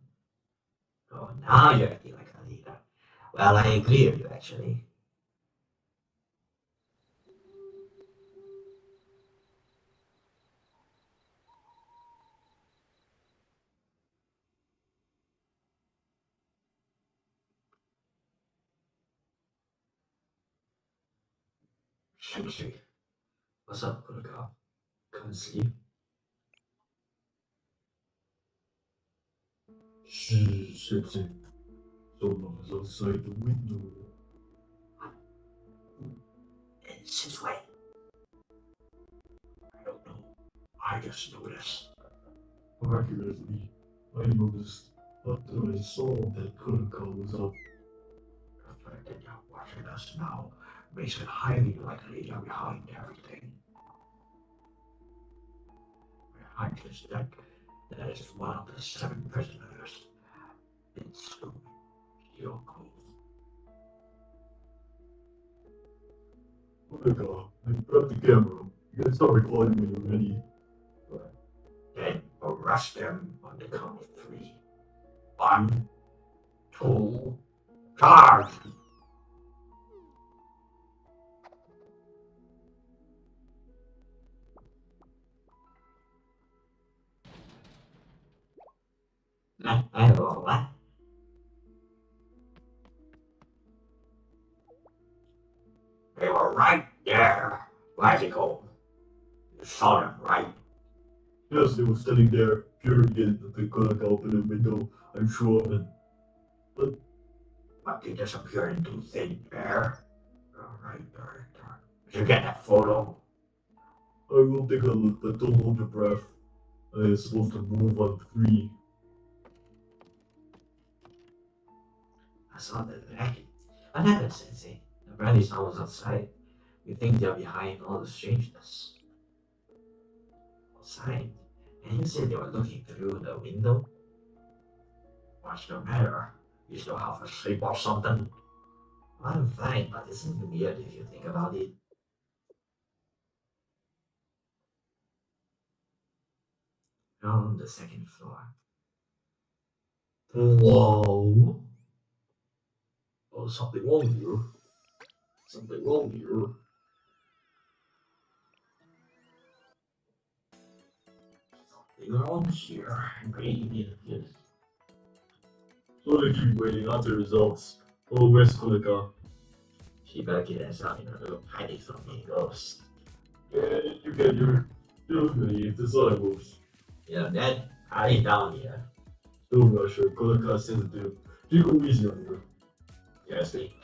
Oh, now you're acting like a leader. Well, I agree with you, actually. Sensei, what's up, Kurika? Can't sleep? Shh, Sensei. Someone's outside the window. It's his way. I don't know. I just noticed. Accurately, I noticed after I saw that Kurika was up. The fact that you're watching us now makes it highly likely you're behind everything. Behind his deck, that is one of the 7 prisoners. It's Yoko. Kurika, I grabbed the camera. You can start recording when you're ready. Then arrest them on the count of 3. 1, 2, charge! What? They were right there. Where'd he go? You saw them, right? Yes, they were standing there, peering in at the Kurika open the window. I'm sure of it. But they disappeared into thin air. Alright. Did you get that photo? I will take a look, but don't hold your breath. I am supposed to move on 3. saw the racket. What happened, Sensei? Apparently someone's outside. We think they're behind all the strangeness. Outside? And you said they were looking through the window? What's the matter? You still half asleep or something? I'm fine, but isn't it weird if you think about it? On the second floor. Whoa. Oh, something wrong here. Something wrong here. Something wrong here. Maybe it So they keep waiting out the results. Oh, where's Kolika? She better get us out in her little hiding from me, ghost. Yeah, you get your believe the other moves. You know, Dad, hurry down here. Still not sure. Kolika sensitive. You go easy on her. Seriously.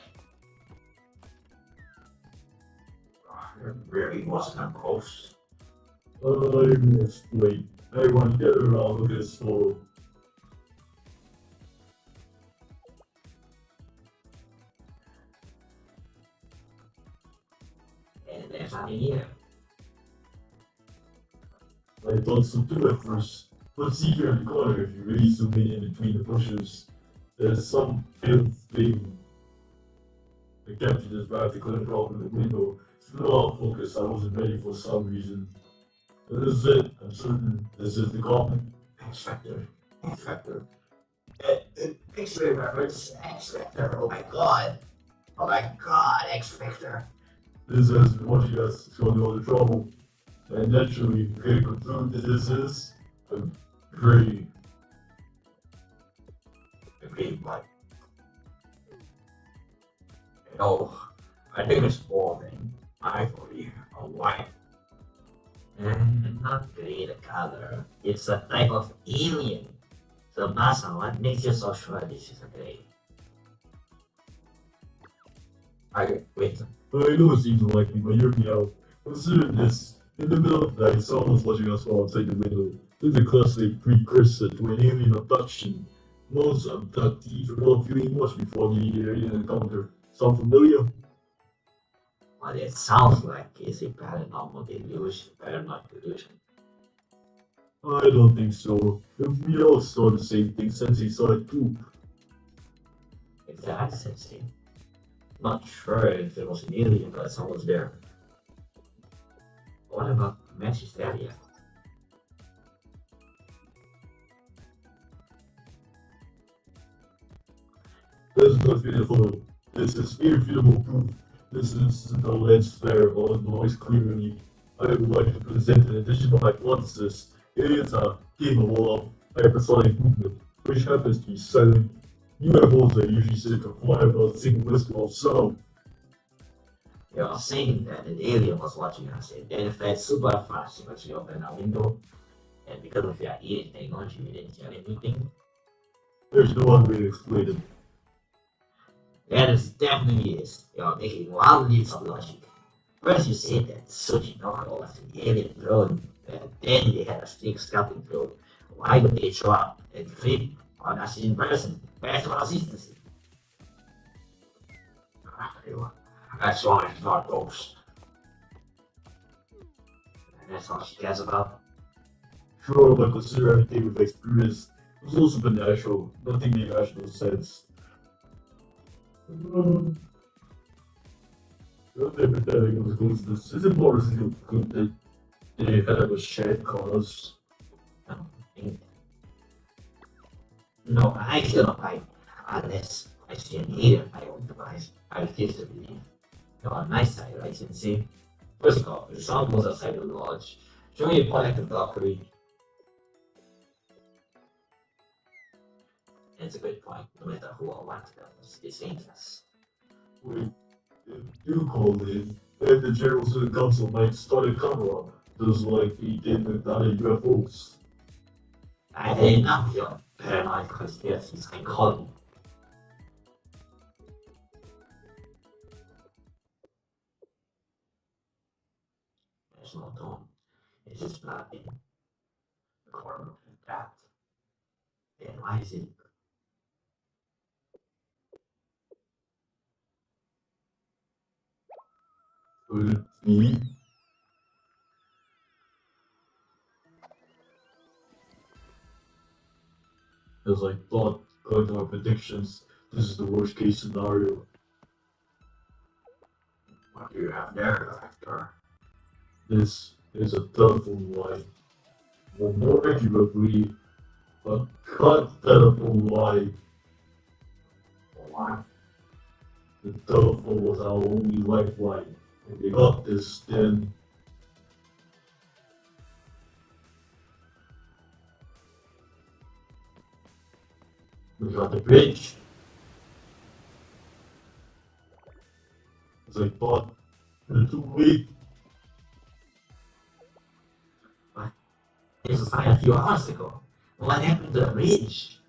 It really wasn't a ghost. I must wait. Everyone get around, look at this photo. And there's nothing here. I thought so too at first. But see here in the corner, if you really zoom in between the bushes, there's some pale thing. I captured this back to click off in the window. It's not all focus, I wasn't ready for some reason. And this is it, I'm certain this is the coffin. X Factor. X Factor. X-ray reference. X Factor. Oh my god. Oh my god, X Factor. This has been watching us, it's going to all the trouble. And naturally, we can conclude that this is a great. Agreed, but. No, I think it's boring. Ivory or white. And not green color. It's a type of alien. So, Masa, what makes you so sure this is a gray? Wait. I know it seems unlikely, but hear me out. Consider this. In the middle of the night, someone's watching us from outside the window. This is a classic precursor to an alien abduction. Most abductees recall feeling much before the alien encounter. Sound familiar? What it sounds like is a paranormal delusion. Paranoid delusion. I don't think so. If we all saw the same thing, Sensei saw it too. Exactly, Sensei. Not sure if it was an alien, but someone was there. What about Magisterium? This is not beautiful. This is irrefutable proof. This is the lens flare or noise clearly. I would like to present an additional hypothesis. Aliens are capable of hypersonic movement, which happens to be silent. UFOs are usually said to fly without a single whisper of sound. You're saying that an alien was watching us and then it fed super fast when she opened our window, and because of your alien technology, we didn't hear anything? There's no other way to explain it. That is definitely is. You're making wild leaps of logic. First you said that Tsuchinoko was an alien drone, and then they had a snake scouting drone. Why would they show up and flip on us in person? Where's the consistency? That's why it's not ghost. And that's all she cares about. Sure, but consider everything we've experienced. It's also supernatural, nothing made rational sense. Not everything was coincidence. Is it more reasonable that they had a shared cause? No, I cannot buy unless I see an alien I own device. I refuse to believe. You're on my side, right, Sensei? First off, the sound was outside the lodge. Show me a point I can blockary. It's a good point, no matter who or what it's dangerous. Wait, if you call in, and the General Student Council might start a cover up, just like he did with the other UFOs. I had enough of your paranoid conspiracies. I'm calling. There's no dome. It's just not in the corner of the path. Then why is it Could it be? As I thought, going to my predictions, this is the worst case scenario. What do you have there, Doctor? This is a telephone line. Well, more accurately, a cut telephone line. What? The telephone was our only lifeline. If they got this, then we got the bridge. As I thought, we're too late. This was like a few hours ago. What happened to the bridge?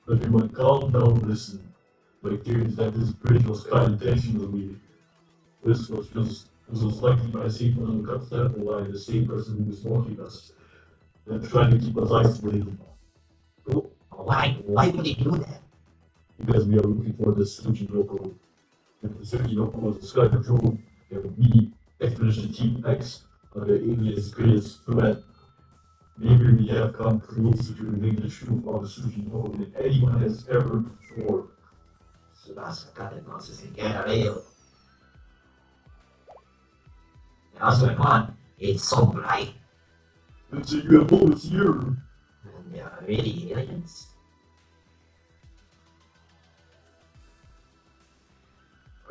But you might calm down, listen. My theory is that this bridge was cut intentionally. This was likely by a same person who cut the telephone line, the same person who was watching us. They're trying to keep us isolated. Why would he do that? Because we are looking for the Suji local. If the Suji local was the Sky Patrol, there would be Expedition Team X, the alien's greatest threat. Maybe we have come closer to revealing the truth of the Suji local than anyone has ever before. So that's the kind of nonsense in Galileo. What's going on? It's so bright. It's a UFO, it's here! And they are really aliens.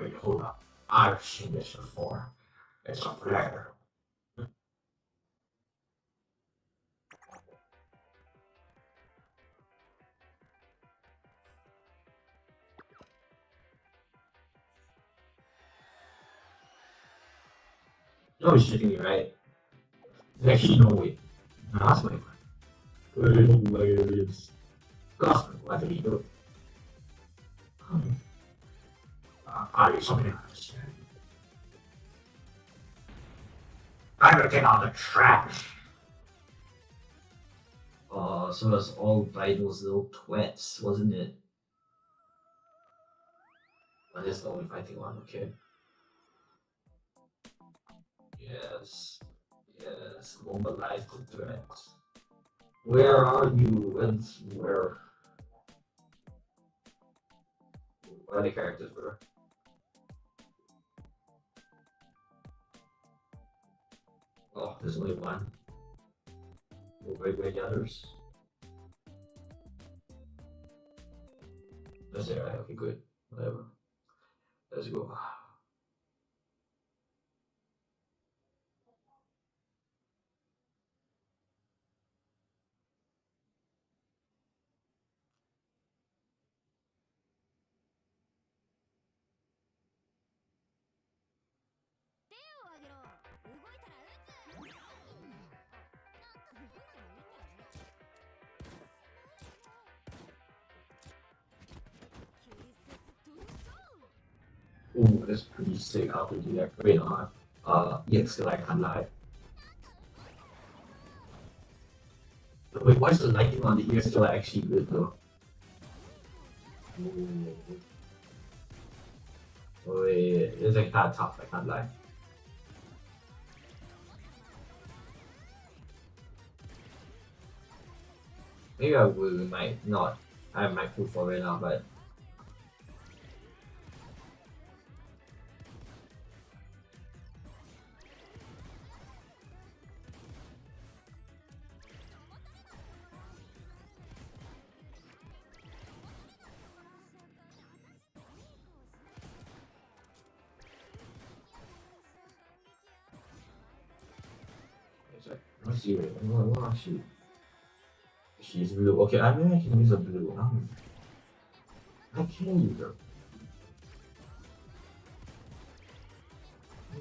Wait, hold up. I've seen this before. It's a flare. No, he's shitting me, right? Actually, no, wait. No, that's my friend. But they don't look like aliens. Gospel, what did he do? Are you something else? I gotta take out the trash. So that's all by those little twats, wasn't it? But that's the only fighting one, okay. Yes. Yes. Mobilize the threats. Where are you? And where? Where are the characters were? Oh, there's only one. Where the others? That's it, right? Okay, good. Whatever. Let's go. Ooh, that's pretty sick how to do that. Wait, yes, still I can't lie. Wait, why is the lighting on the ear still actually good though? Wait, it's like kind of tough, I can't lie. Maybe I will, might not. I might pull for right now, but let's see. Oh, shoot. She's blue. Okay, I mean I can use a blue. I can use her.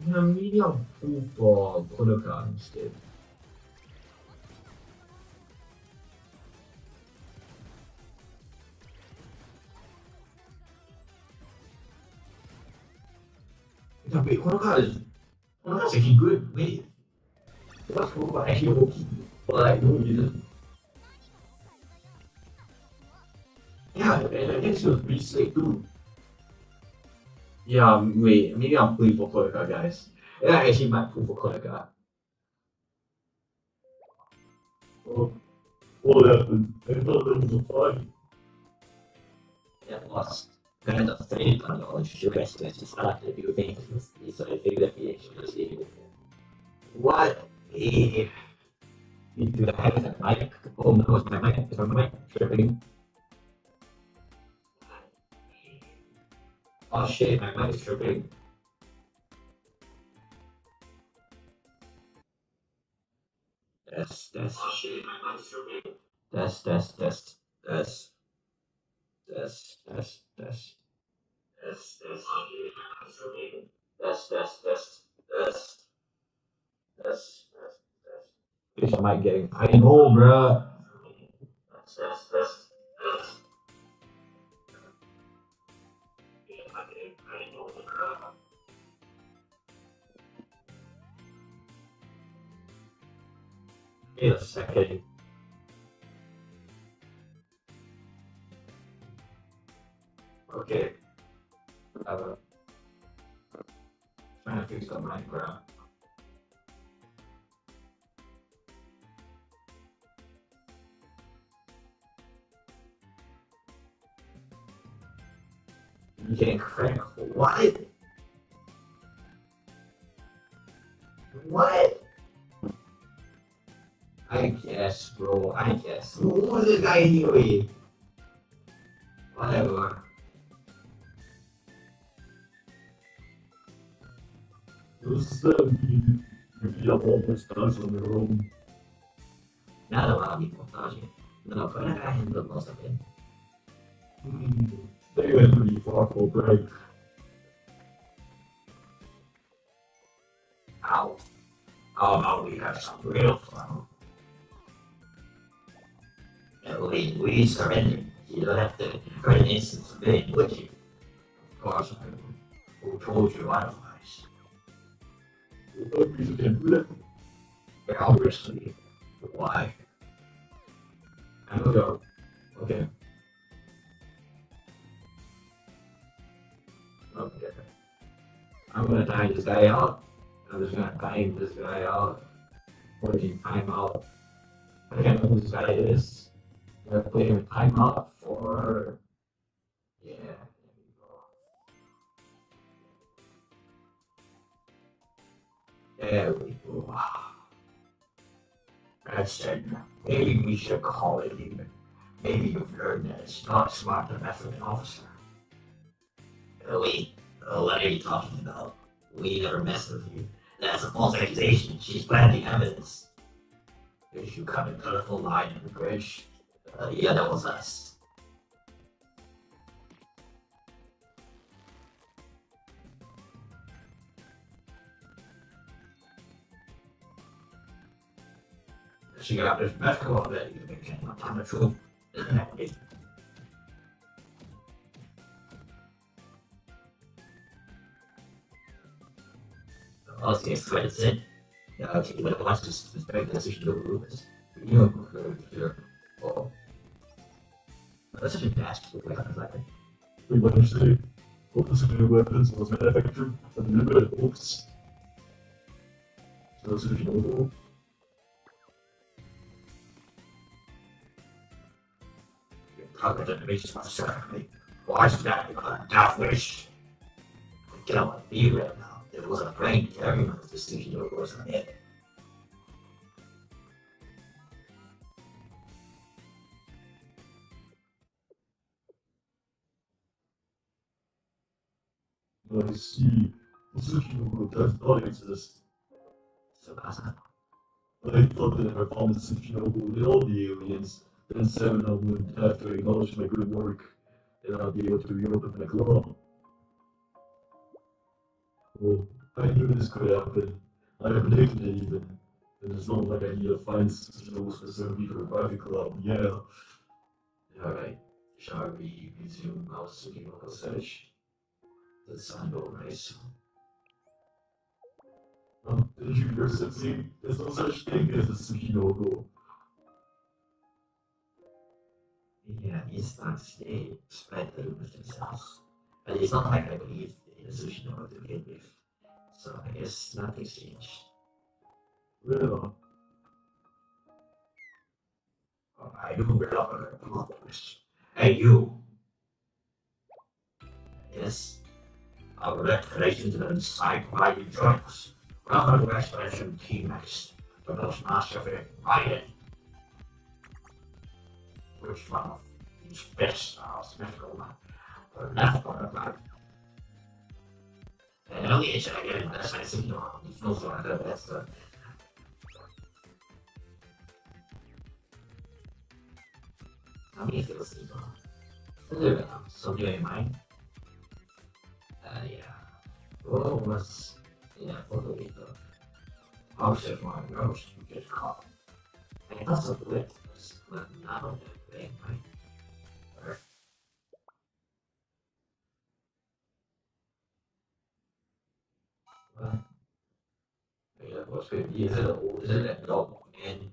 Yeah, maybe I'll pull for Kodoka instead. Yeah, wait, Kodoka's actually good. Wait. What's Kodoka actually okay? But like, no reason. Yeah, and I think she was pretty sick too. Yeah, wait, maybe I'm pulling for Koyaka, guys. Yeah, I actually might pull for Koyaka. Oh, what happened? I thought there was a fight. Yeah, lost kind of faith on your insurance to start the new thing. So I think that we should just leave it. What if we do the head of mic? Oh no, it's my mic. It's my mic tripping. Oh shit, my mic is tripping. That's oh shit, my mic is tripping. That's that's that's Fish I might getting. I know, bruh. That's I know, bruh. Wait a second. Okay. Uh, trying to fix the mic, bruh. You getting crack? What? What? I guess, bro. I guess. Who's this guy anyway? Whatever. Does that mean you beat up all those guys on your own? Not a lot of people thought it. No, but I handled most of it. Hmm, they went pretty far for a break. How? How about we have some real fun? We surrender. You don't have to hurt an instant civilian, would you? Of course I would. Who told you otherwise? What reason can do that? But obviously, why? I'm gonna go. Okay. Okay. I'm gonna time this guy out. I'm just gonna time this guy out. Working time out. I can't know who this guy is. We're gonna play him time out for. Yeah, there we go. There we go. I said, maybe we should call it even. Maybe you've learned that it's not smart to mess with an officer. Wait, what are you talking about? We never messed with you. That's a false accusation. She's planting evidence. Did you cut a colorful line in the bridge? Yeah, that was us. She got this basketball that you became a ton of trouble. Okay, so that's it. Yeah, okay, but let's just respect the decision of the rules. You know, sure. Oh, that's such a bastard. Like, We went to say, what was nuclear weapons was manufactured and delivered at books. So, if you know, Probably didn't make this myself. Why is that? Death wish. I cannot be right now. It was a prank. Everyone's decision was on it. I see. Tsushima does not exist. So that's not. I thought that if I found Tsushima with all the aliens, then Semina would have to acknowledge my good work, and I'd be able to reopen my club. Well, I knew this could happen. I predicted it even. And it's not like I need to find Tsushima specifically for a private club. Yeah. Alright. Shall we resume our Sugimoto search? The sun will rise soon. Did you hear Sensei? There's no such thing as a Tsukinoko. Yeah, he's not stay spread rumors themselves. But it's not like I believe the sushi noodle to begin with. So I guess nothing's changed. Yeah. I do love a plot twist. Hey, you! Yes, our congratulations to the inside why you join us. Welcome to Expedition T-Max, the most masterful pilot. Which one of these best stars medical the left or the right? And only it's again, that's my signal. It's no sort of that's the. How many feels signal? Something in mind? Yeah. What was yeah, for the week though? House of my roast you just caught. And that's a bit, but not on that thing, right? Or, well, yeah, what's good? Is it an adult and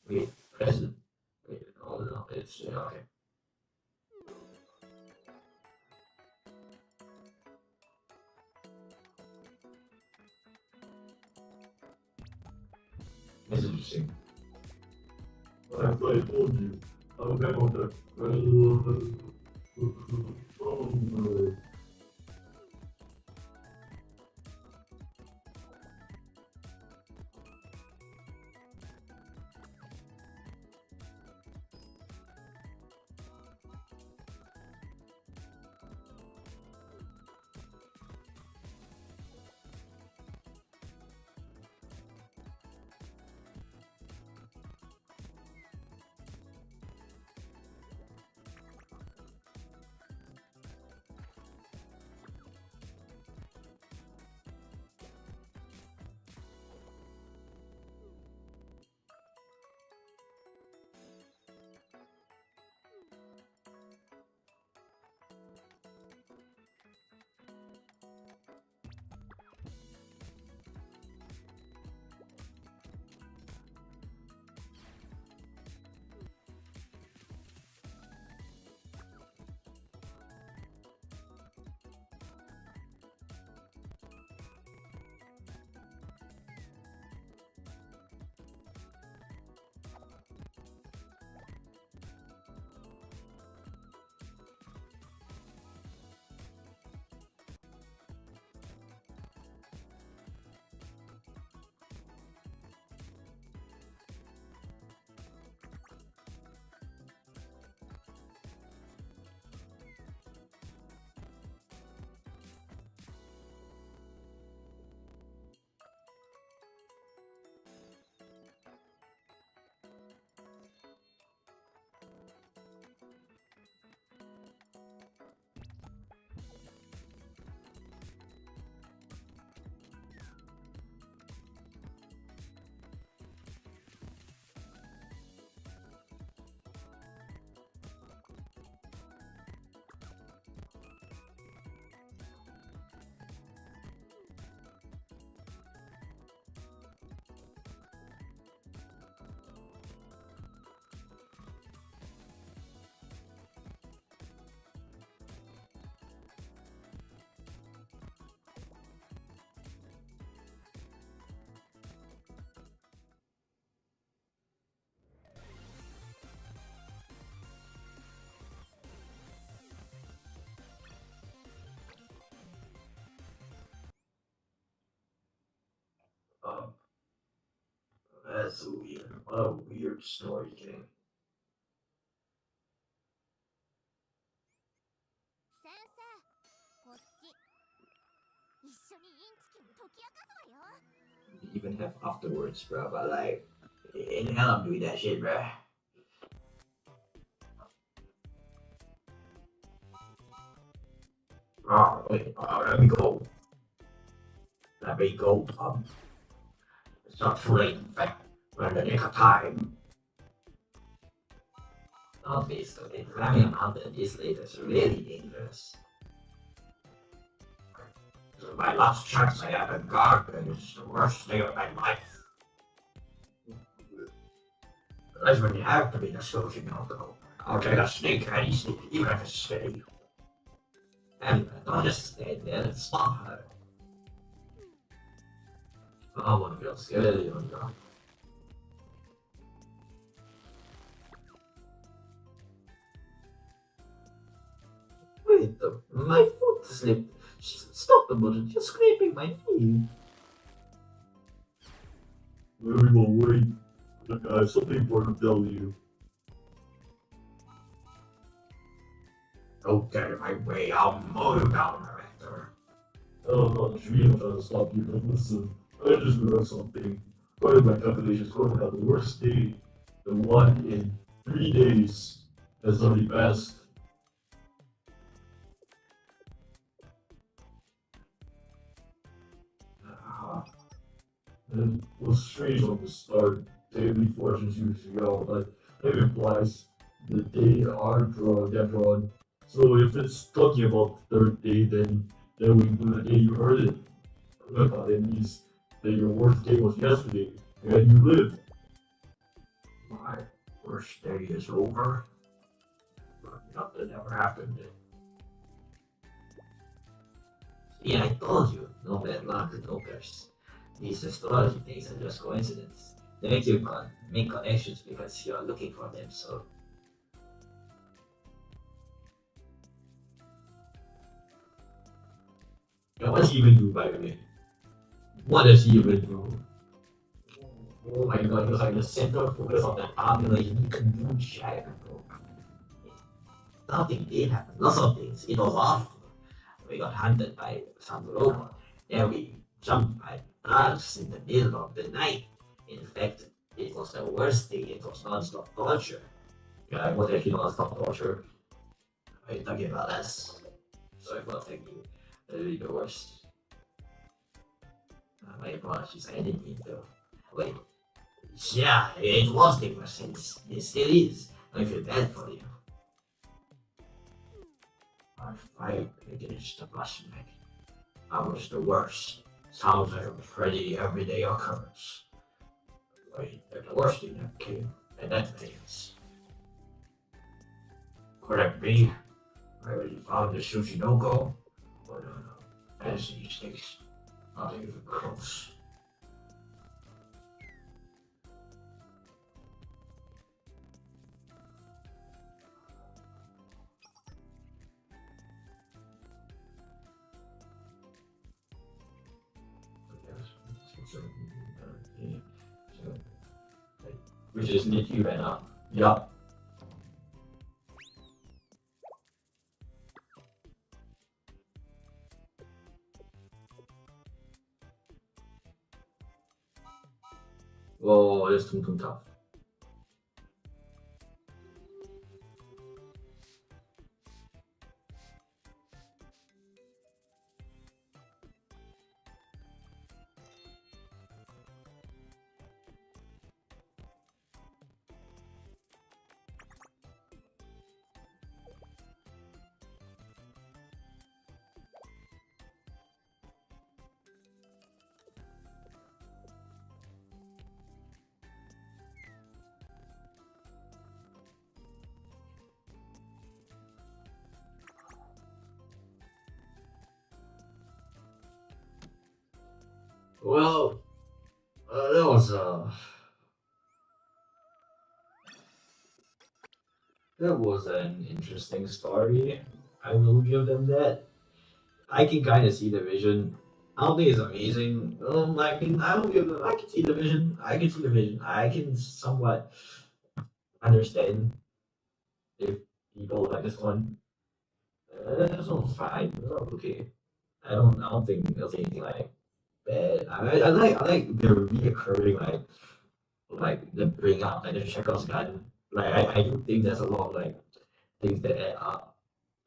wait, present? Wait, no, it's okay. It's interesting. As I told you, I'm going to. Oh, Um, that's weird. What a weird story, King. 先生こっち一緒にインチキを解き明かすわよ You even have afterwards, bro. But like, in the hell I'm doing that shit, bro. Oh, wait, let me go. Let me go. It's not too late, in fact. We're in the nick of time. Obviously, climbing a mountain this late is really dangerous. This is my last chance I have in garden. It's the worst day of my life. That's when you have to be the solution, I'll go. I'll take a snake, any snake, even if it's steady. Anyway, don't just stand there and stop her. I want to be scared of you. Wait, my foot slipped. Stop the motion, you're scraping my knee. Everyone, wait. Look, I have something important to tell you. Don't get in my way, I'll mow you down, director. Oh, I'm not dreaming trying to stop you, but listen. I just realized something. According to my calculations, going to have the worst day. The one in 3 days has already passed. Uh, And it was strange from the start. Daily fortunes usually go, but it implies the day are drawn, get drawn. So if it's talking about the third day, then we include the day you heard it. It means that your worst day was yesterday, and you lived. my worst day is over, but nothing ever happened. Yeah, I told you, no bad luck, no curse. These astrology things are just coincidence. They make you make connections because you're looking for them, so yeah, what does he even do, by the way? What does he even do? Oh my god, he was like the central focus of the formula. He can do jack, bro. Nothing did happen. Lots of things. It was awful. We got hunted by some robot. Then we jumped by thugs in the middle of the night. In fact, it was the worst thing. It was non-stop torture. Yeah, it was actually non-stop torture. Are you talking about us? Sorry for thinking. Really the worst. My apologies, I didn't mean to. Wait. Yeah, it was the worst. It still is. I feel bad for you. I fight against the busman. I was the worst. Sounds like a pretty everyday occurrence. Wait, the worst thing that came, and that fails. Correct me. I already found the sushi no-go. Oh no. As these things, not even close. We just need you right now. Yup. Oh, that's too tough. Well, that was an interesting story. I will give them that. I can kind of see the vision. I don't think it's amazing. I don't give them. I can see the vision. I can see the vision. I can somewhat understand if people like this one. This one's fine. It's all okay. I don't think there's anything like bad. I like the reoccurring like the bring out like the Chekhov's gun. Like I do think there's a lot of like things that add up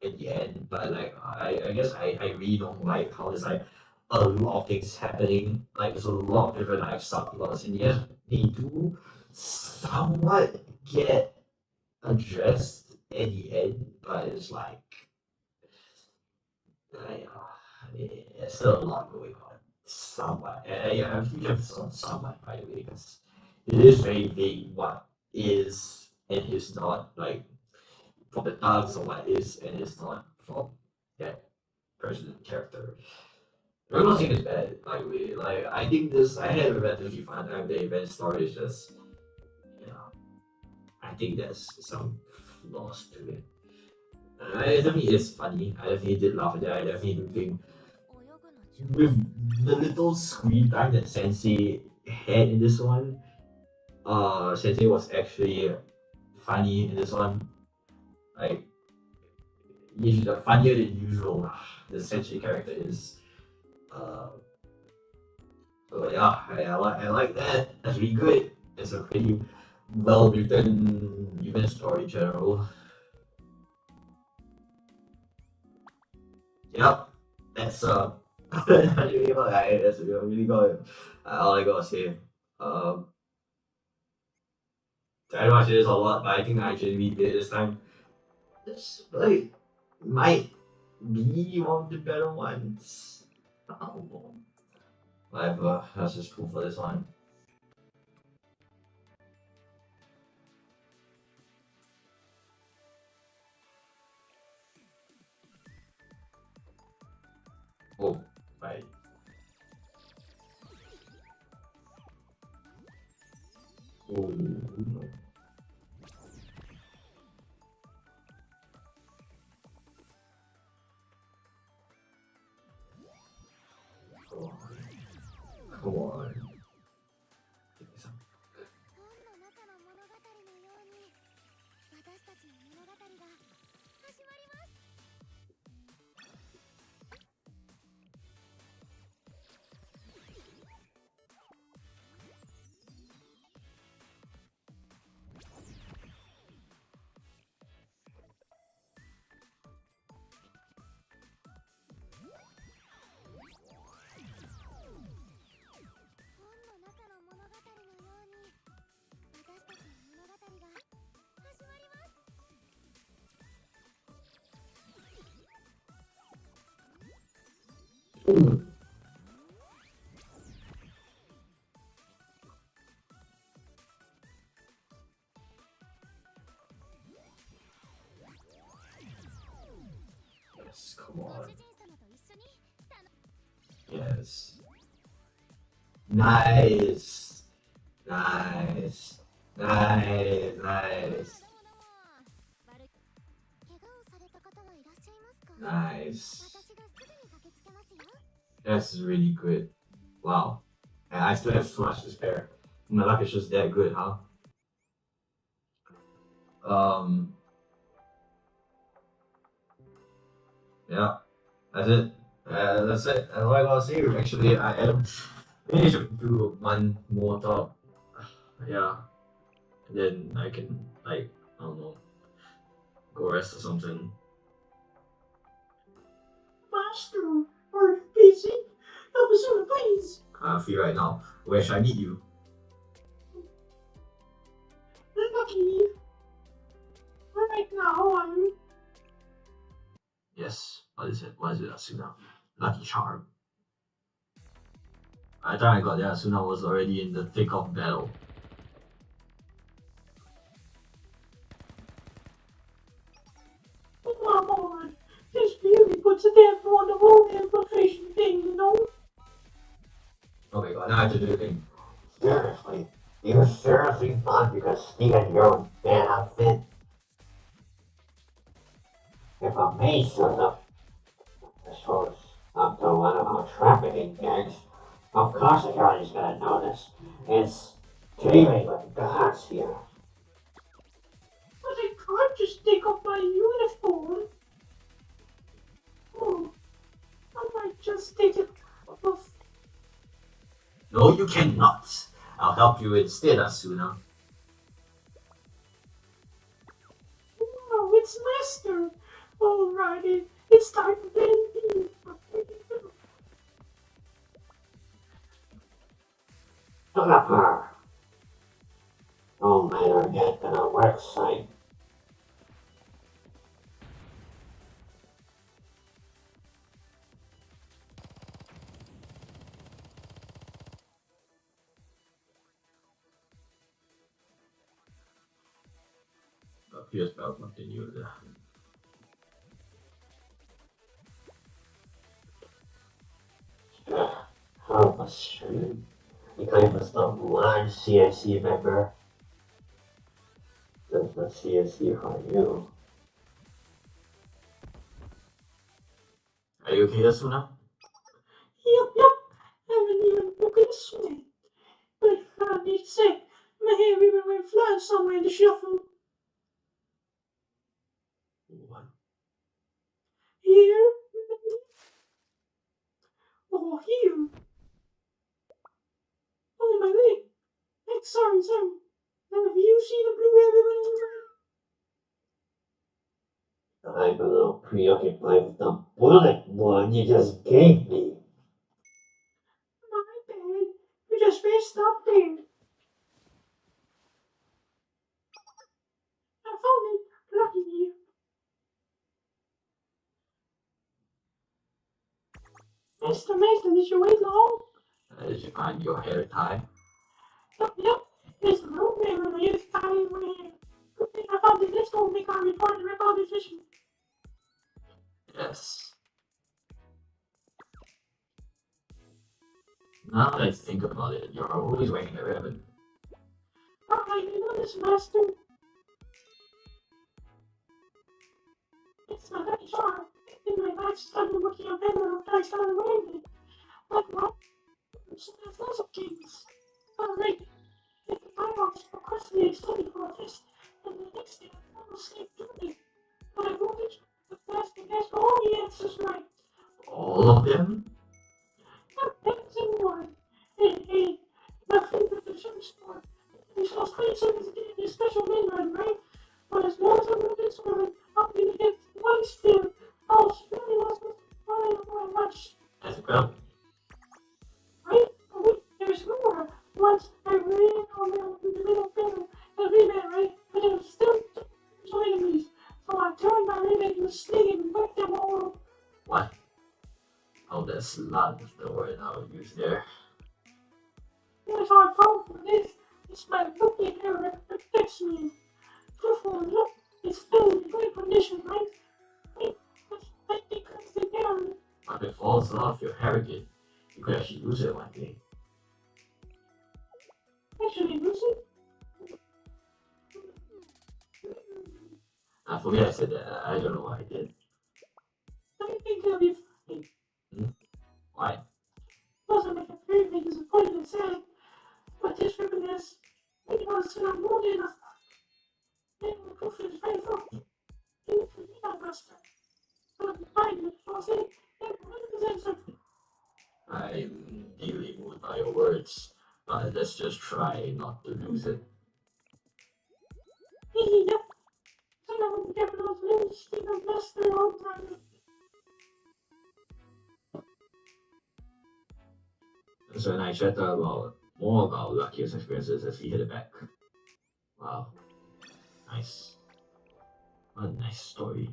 in the end, but like I guess I really don't like how there's like a lot of things happening. Like there's a lot of different like subplots in the end. They do somewhat get addressed in the end, but it's like there's still a lot going on. Somewhat. Yeah, we have somewhat by the way, because it is very vague what is and is not like from the thugs or what is and is not from that. president character. I'm not saying it's bad, by the way. Like I think this I had a relatively fun time. The event story is just I think there's some flaws to it. It definitely is funny. I definitely did laugh at that. I definitely do think with the little screen time that Sensei had in this one, Sensei was actually funny in this one. Like usually funnier than usual. The Sensei character is. Uh, so yeah, I like that. That's really good. It's a pretty well written event story in general. Yep, that's that's really good. All I gotta say. Um, I watched this a lot, but I think I actually did it this time. It's like might be one of the better ones. I don't know. Whatever. That's just cool for this one. Oh, right. Oh no. Come on. Come on. Give me some. 本の中の物語のように私たちの物語が始まります。本の中の物語のように私たちの物語が始まります。Ooh. Yes, come ご on. 主人様と一緒に楽 Yes. Nice. Nice. Nice. Nice. 悪い怪我をされた方はいらっしゃいますか？ Nice. 私がすぐに駆けつけますよ。 That's really good. Wow. And I still have so much to spare. My luck is just that good, huh? Yeah. That's it. That's it. That's all I gotta say. Actually, I am. Maybe I should do one more talk. Yeah. And then I can, like, I don't know, go rest or something. Master, are you busy? Help us out, please. I'm free right now. Where should I meet you? Lucky. Right now, I'm. Yes. What is it? What is it, Asuna? Lucky Charm. By the time I got there, Asuna was already in the thick of battle. Oh my lord, this really puts a damper on the whole infiltration thing, you know? Oh my god, now I have to do the thing. Seriously? You seriously thought you could sneak in your own bad outfit? If a maid shows up, shows up to one of our trafficking gangs, of course security's gonna notice. It's teeming with guards here. But I can't just take off my uniform. Oh, I might just take it off. No, you cannot. I'll help you instead, Asuna. No, it's Master. Alrighty, it's time for Plan B. Look up her. Don't let her get to the work site. Appears battle continued. Sure. You claim as the one CSC member. Does the CSC harm you? Are you okay, Asuna? Yep. Haven't even broken a sweat. But I need to say, my hair even went flying somewhere in the shuffle. What? Here? Oh, here. Oh, my leg. Hey, sorry. Have you seen a blue hair ribbon anywhere? I'm a little preoccupied with the bullet one you just gave me. My bad. You just messed up there. I found it. Lucky you. Master, did you wait long? Did you find your hair tie? Yep. There's a blue ribbon on the other side of my hair. Good thing I found it. Let's go make our report and record decision. Yes. Now that I think about it, you're always wearing a ribbon. Alright, you know this, Master. It's not that sharp. In my life, started working on better after I started wearing it. Like what? So there's lots of things. Alright. If the fireworks procrastinated study for a test, and the next day I fell asleep doing it. But I wrote it, the class can guess all the answers right. All of them? That's in one. Hey, my favorite is in sport. These first 20 seconds gave me a special win run, right? But as long as I'm moving swimming, I'm gonna get one steal. Oh, she really wants me to play much. As well. Right? But wait, there's more. Once I ran around the middle finger, the rebound, right? But it was still two enemies. So I turned my rebound into a snake and whacked them all. What? Oh, that's not the word I would use there. Here's how I fall for this. It's my looking hair that protects me. Truthfully, look, it's still in great condition, right? Wait, I think I can down. But if it falls off your hair again, you could actually use it one day. Actually, lose it? For me, I said that. I don't know why I did. I think it'll be fine. Why? Doesn't make it very big disappointed and sad. But this ribbon is, maybe I'll sit on more than enough. Maybe the proof is very funky. Maybe it's a email buster. But the fine, I'll say, it 100% something. I'm dealing with by your words, but let's just try not to lose it. Yep. Some of them get those little Stephen Buster all the time. So when I chat about more about luckiest experiences as we hit it back. Wow. Nice. What a nice story.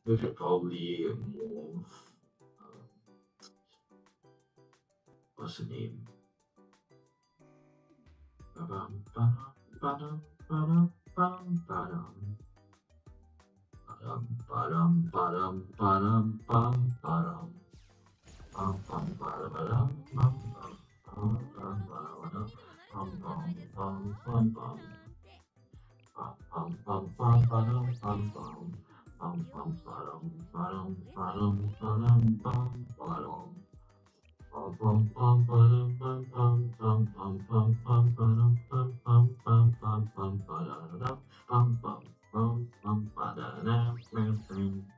We should probably move. What's the name? Ba-bam, ba-dum, ba-dum, ba-dum, ba-dum, ba-dum. Ba-dum, ba-dum, ba-dum, bum, ba-dum. Bum, bum, ba-dum, ba-dum, bum, bum. Bum, bum, ba-dum, bum, bum, bum, bum, bum. Bum, bum, bum, bum, ba-dum, bum, bum. Bum, bum, ba-dum, ba-dum, ba-dum, ba-dum, bum, ba-dum. Bum, bum, bum, ba-dum, bum, bum, bum, bum, bum, bum, ba-dum, bum, bum, bum, bum, bum, ba-da-da-dum, bum, bum, bum, bum, ba-da-da-dum, bum, bum,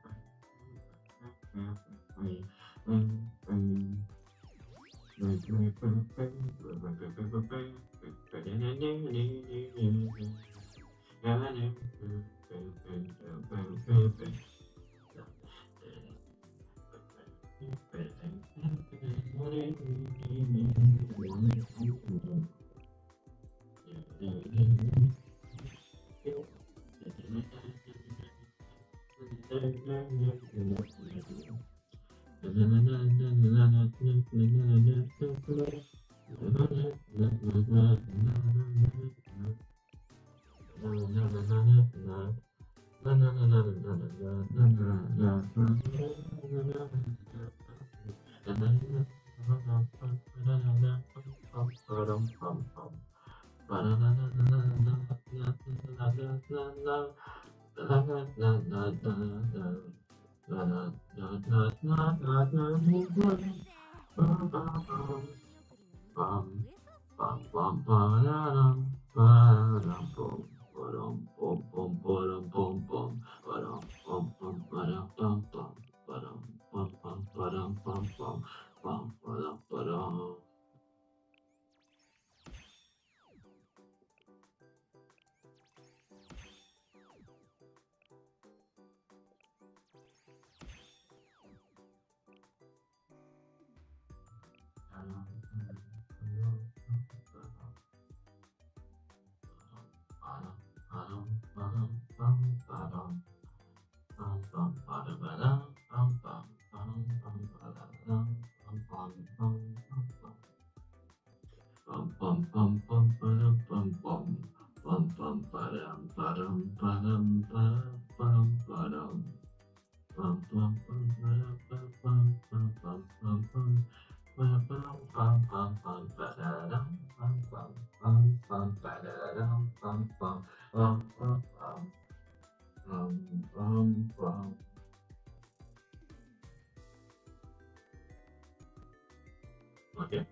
Okay.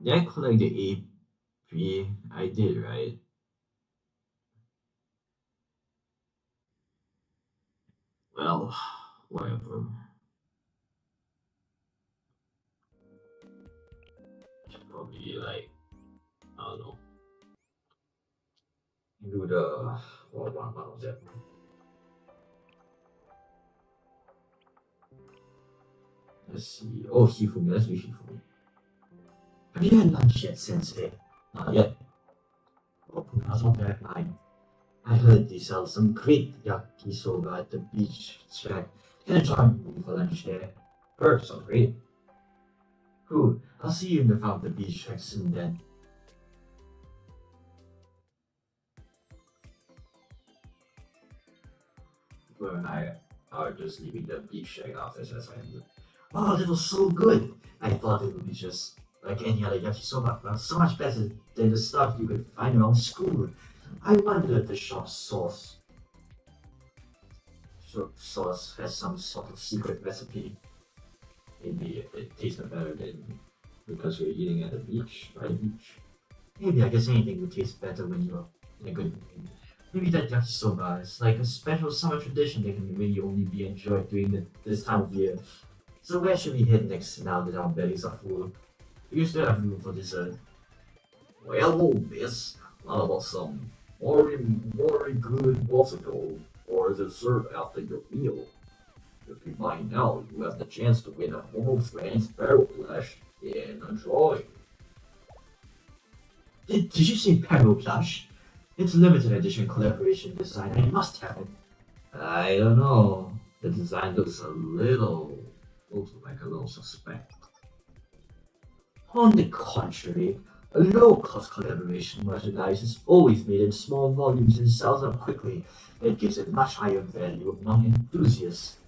Did I collect the AP? I did, right? Well, whatever. Should probably like, I don't know, do the what one was that? Let's see. Oh, Hifumi. Let's do Hifumi. Have you had lunch yet, Sensei? Not yet. Oh, that's not bad line. I heard they sell some great yakisoba at the beach shack. Can I join you for lunch there? Perks are great. Cool. I'll see you in the front of the beach shack soon then. Blur and I are just leaving the beach shack after this ended. Wow, that was so good! I thought it would be just like any other yakisoba, but so much better than the stuff you could find around school. I wonder if the shop's sauce has some sort of secret recipe. Maybe it tasted better than because we're eating at the beach, by the beach. Maybe I guess anything would taste better when you're in a good mood. Maybe that yakisoba is like a special summer tradition that can really only be enjoyed during this time of year. So where should we head next now that our bellies are full? Do you still have room for dessert? Well, miss, how about some very good waffle or dessert after your meal? If you buy now, you have the chance to win a whole Friends Barrel Plush and enjoy. Did you say Barrel Plush? It's a limited edition collaboration design. I must have it. I don't know. The design looks like a little suspect. On the contrary, a low-cost collaboration merchandise is always made in small volumes and sells out quickly. It gives it much higher value among enthusiasts.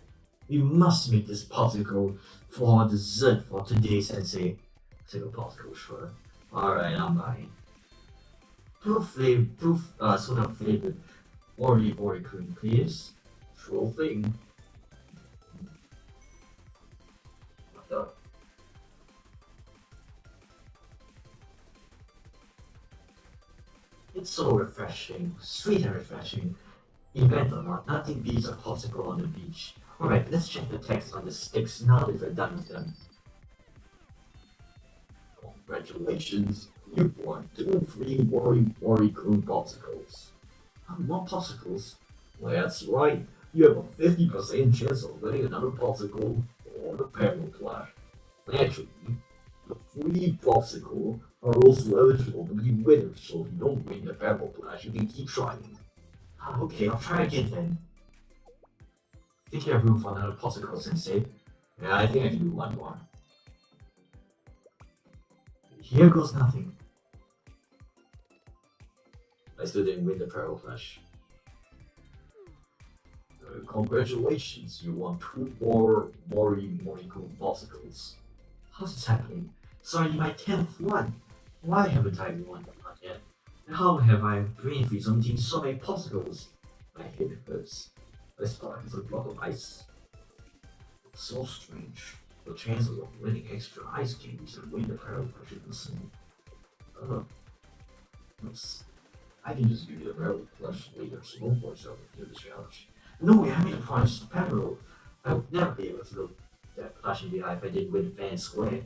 We must make this popsicle for dessert for today, Sensei. Single popsicle, sure. Alright, I'm buying. Soda flavored Ori cream, please. Sure thing. What the? It's so refreshing, sweet and refreshing. Event or not, nothing beats a popsicle on the beach. Alright, let's check the text on the sticks now that we're done with them. Congratulations, you won 2 free Worry Coon popsicles. More popsicles. Well, that's right, you have a 50% chance of winning another popsicle or the Pebble Flash. Actually, the free popsicle are also eligible to be winners, so if you don't win the Pebble Flash, you can keep trying. Okay, I'll try again then. Think you have room for another popsicle, Sensei? Yeah, I think I can do one more. Here goes nothing. I still didn't win the Pebble Flash. Congratulations, you won 2 more Morning Coon popsicles. How's this happening? It's already my 10th one. Why haven't I won one yet? How have I brain freeze on eating so many popsicles? My head hurts. This part is a block of ice. So strange. The chances of winning extra ice candies and win the Pebble Flash is insane. Oops. I can just give you the Pebble Flash later, so don't force yourself to do this challenge. No way, I made a promise to Pebble. I would never be able to look that plush in the eye if I didn't win fair and square.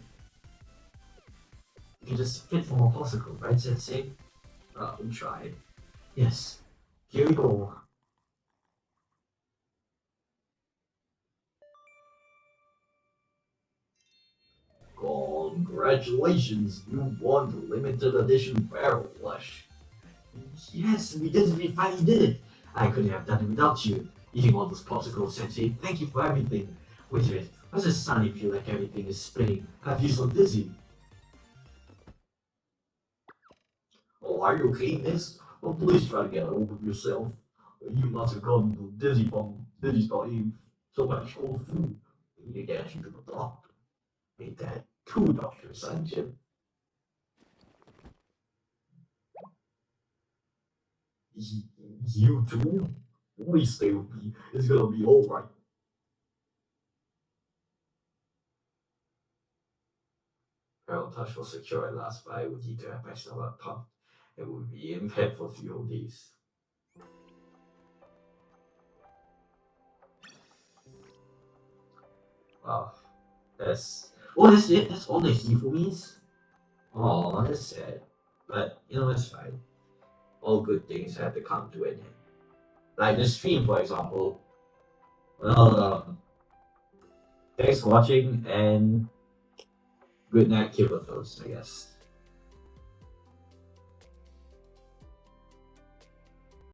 You can just fit for more popsicle, right, Sensei? We tried. Yes. Here we go. Congratulations, you won the limited edition Barrel Flash. Yes, we finally did it. I couldn't have done it without you. Eating all those popsicles, Sensei. Thank you for everything. Wait a minute. Why does it suddenly feel like everything is spinning? I feel so dizzy. Oh, are you okay, miss? Well, please try to get over yourself. You must have gotten dizzy from eating so much cold food. We need to get you to the doctor. Ain't that 2 doctors, aren't you? You too? Please stay with me. It's gonna be alright. Feral touch was secure at last, but I would need to have my stomach pumped. It would be impaired for a few whole days. Wow. That's it? That's all the Hifu means? Oh, that's sad. But, it's fine. All good things have to come to an end. Like the stream, for example. Well, thanks for watching, and good night, Kibble Toast, I guess.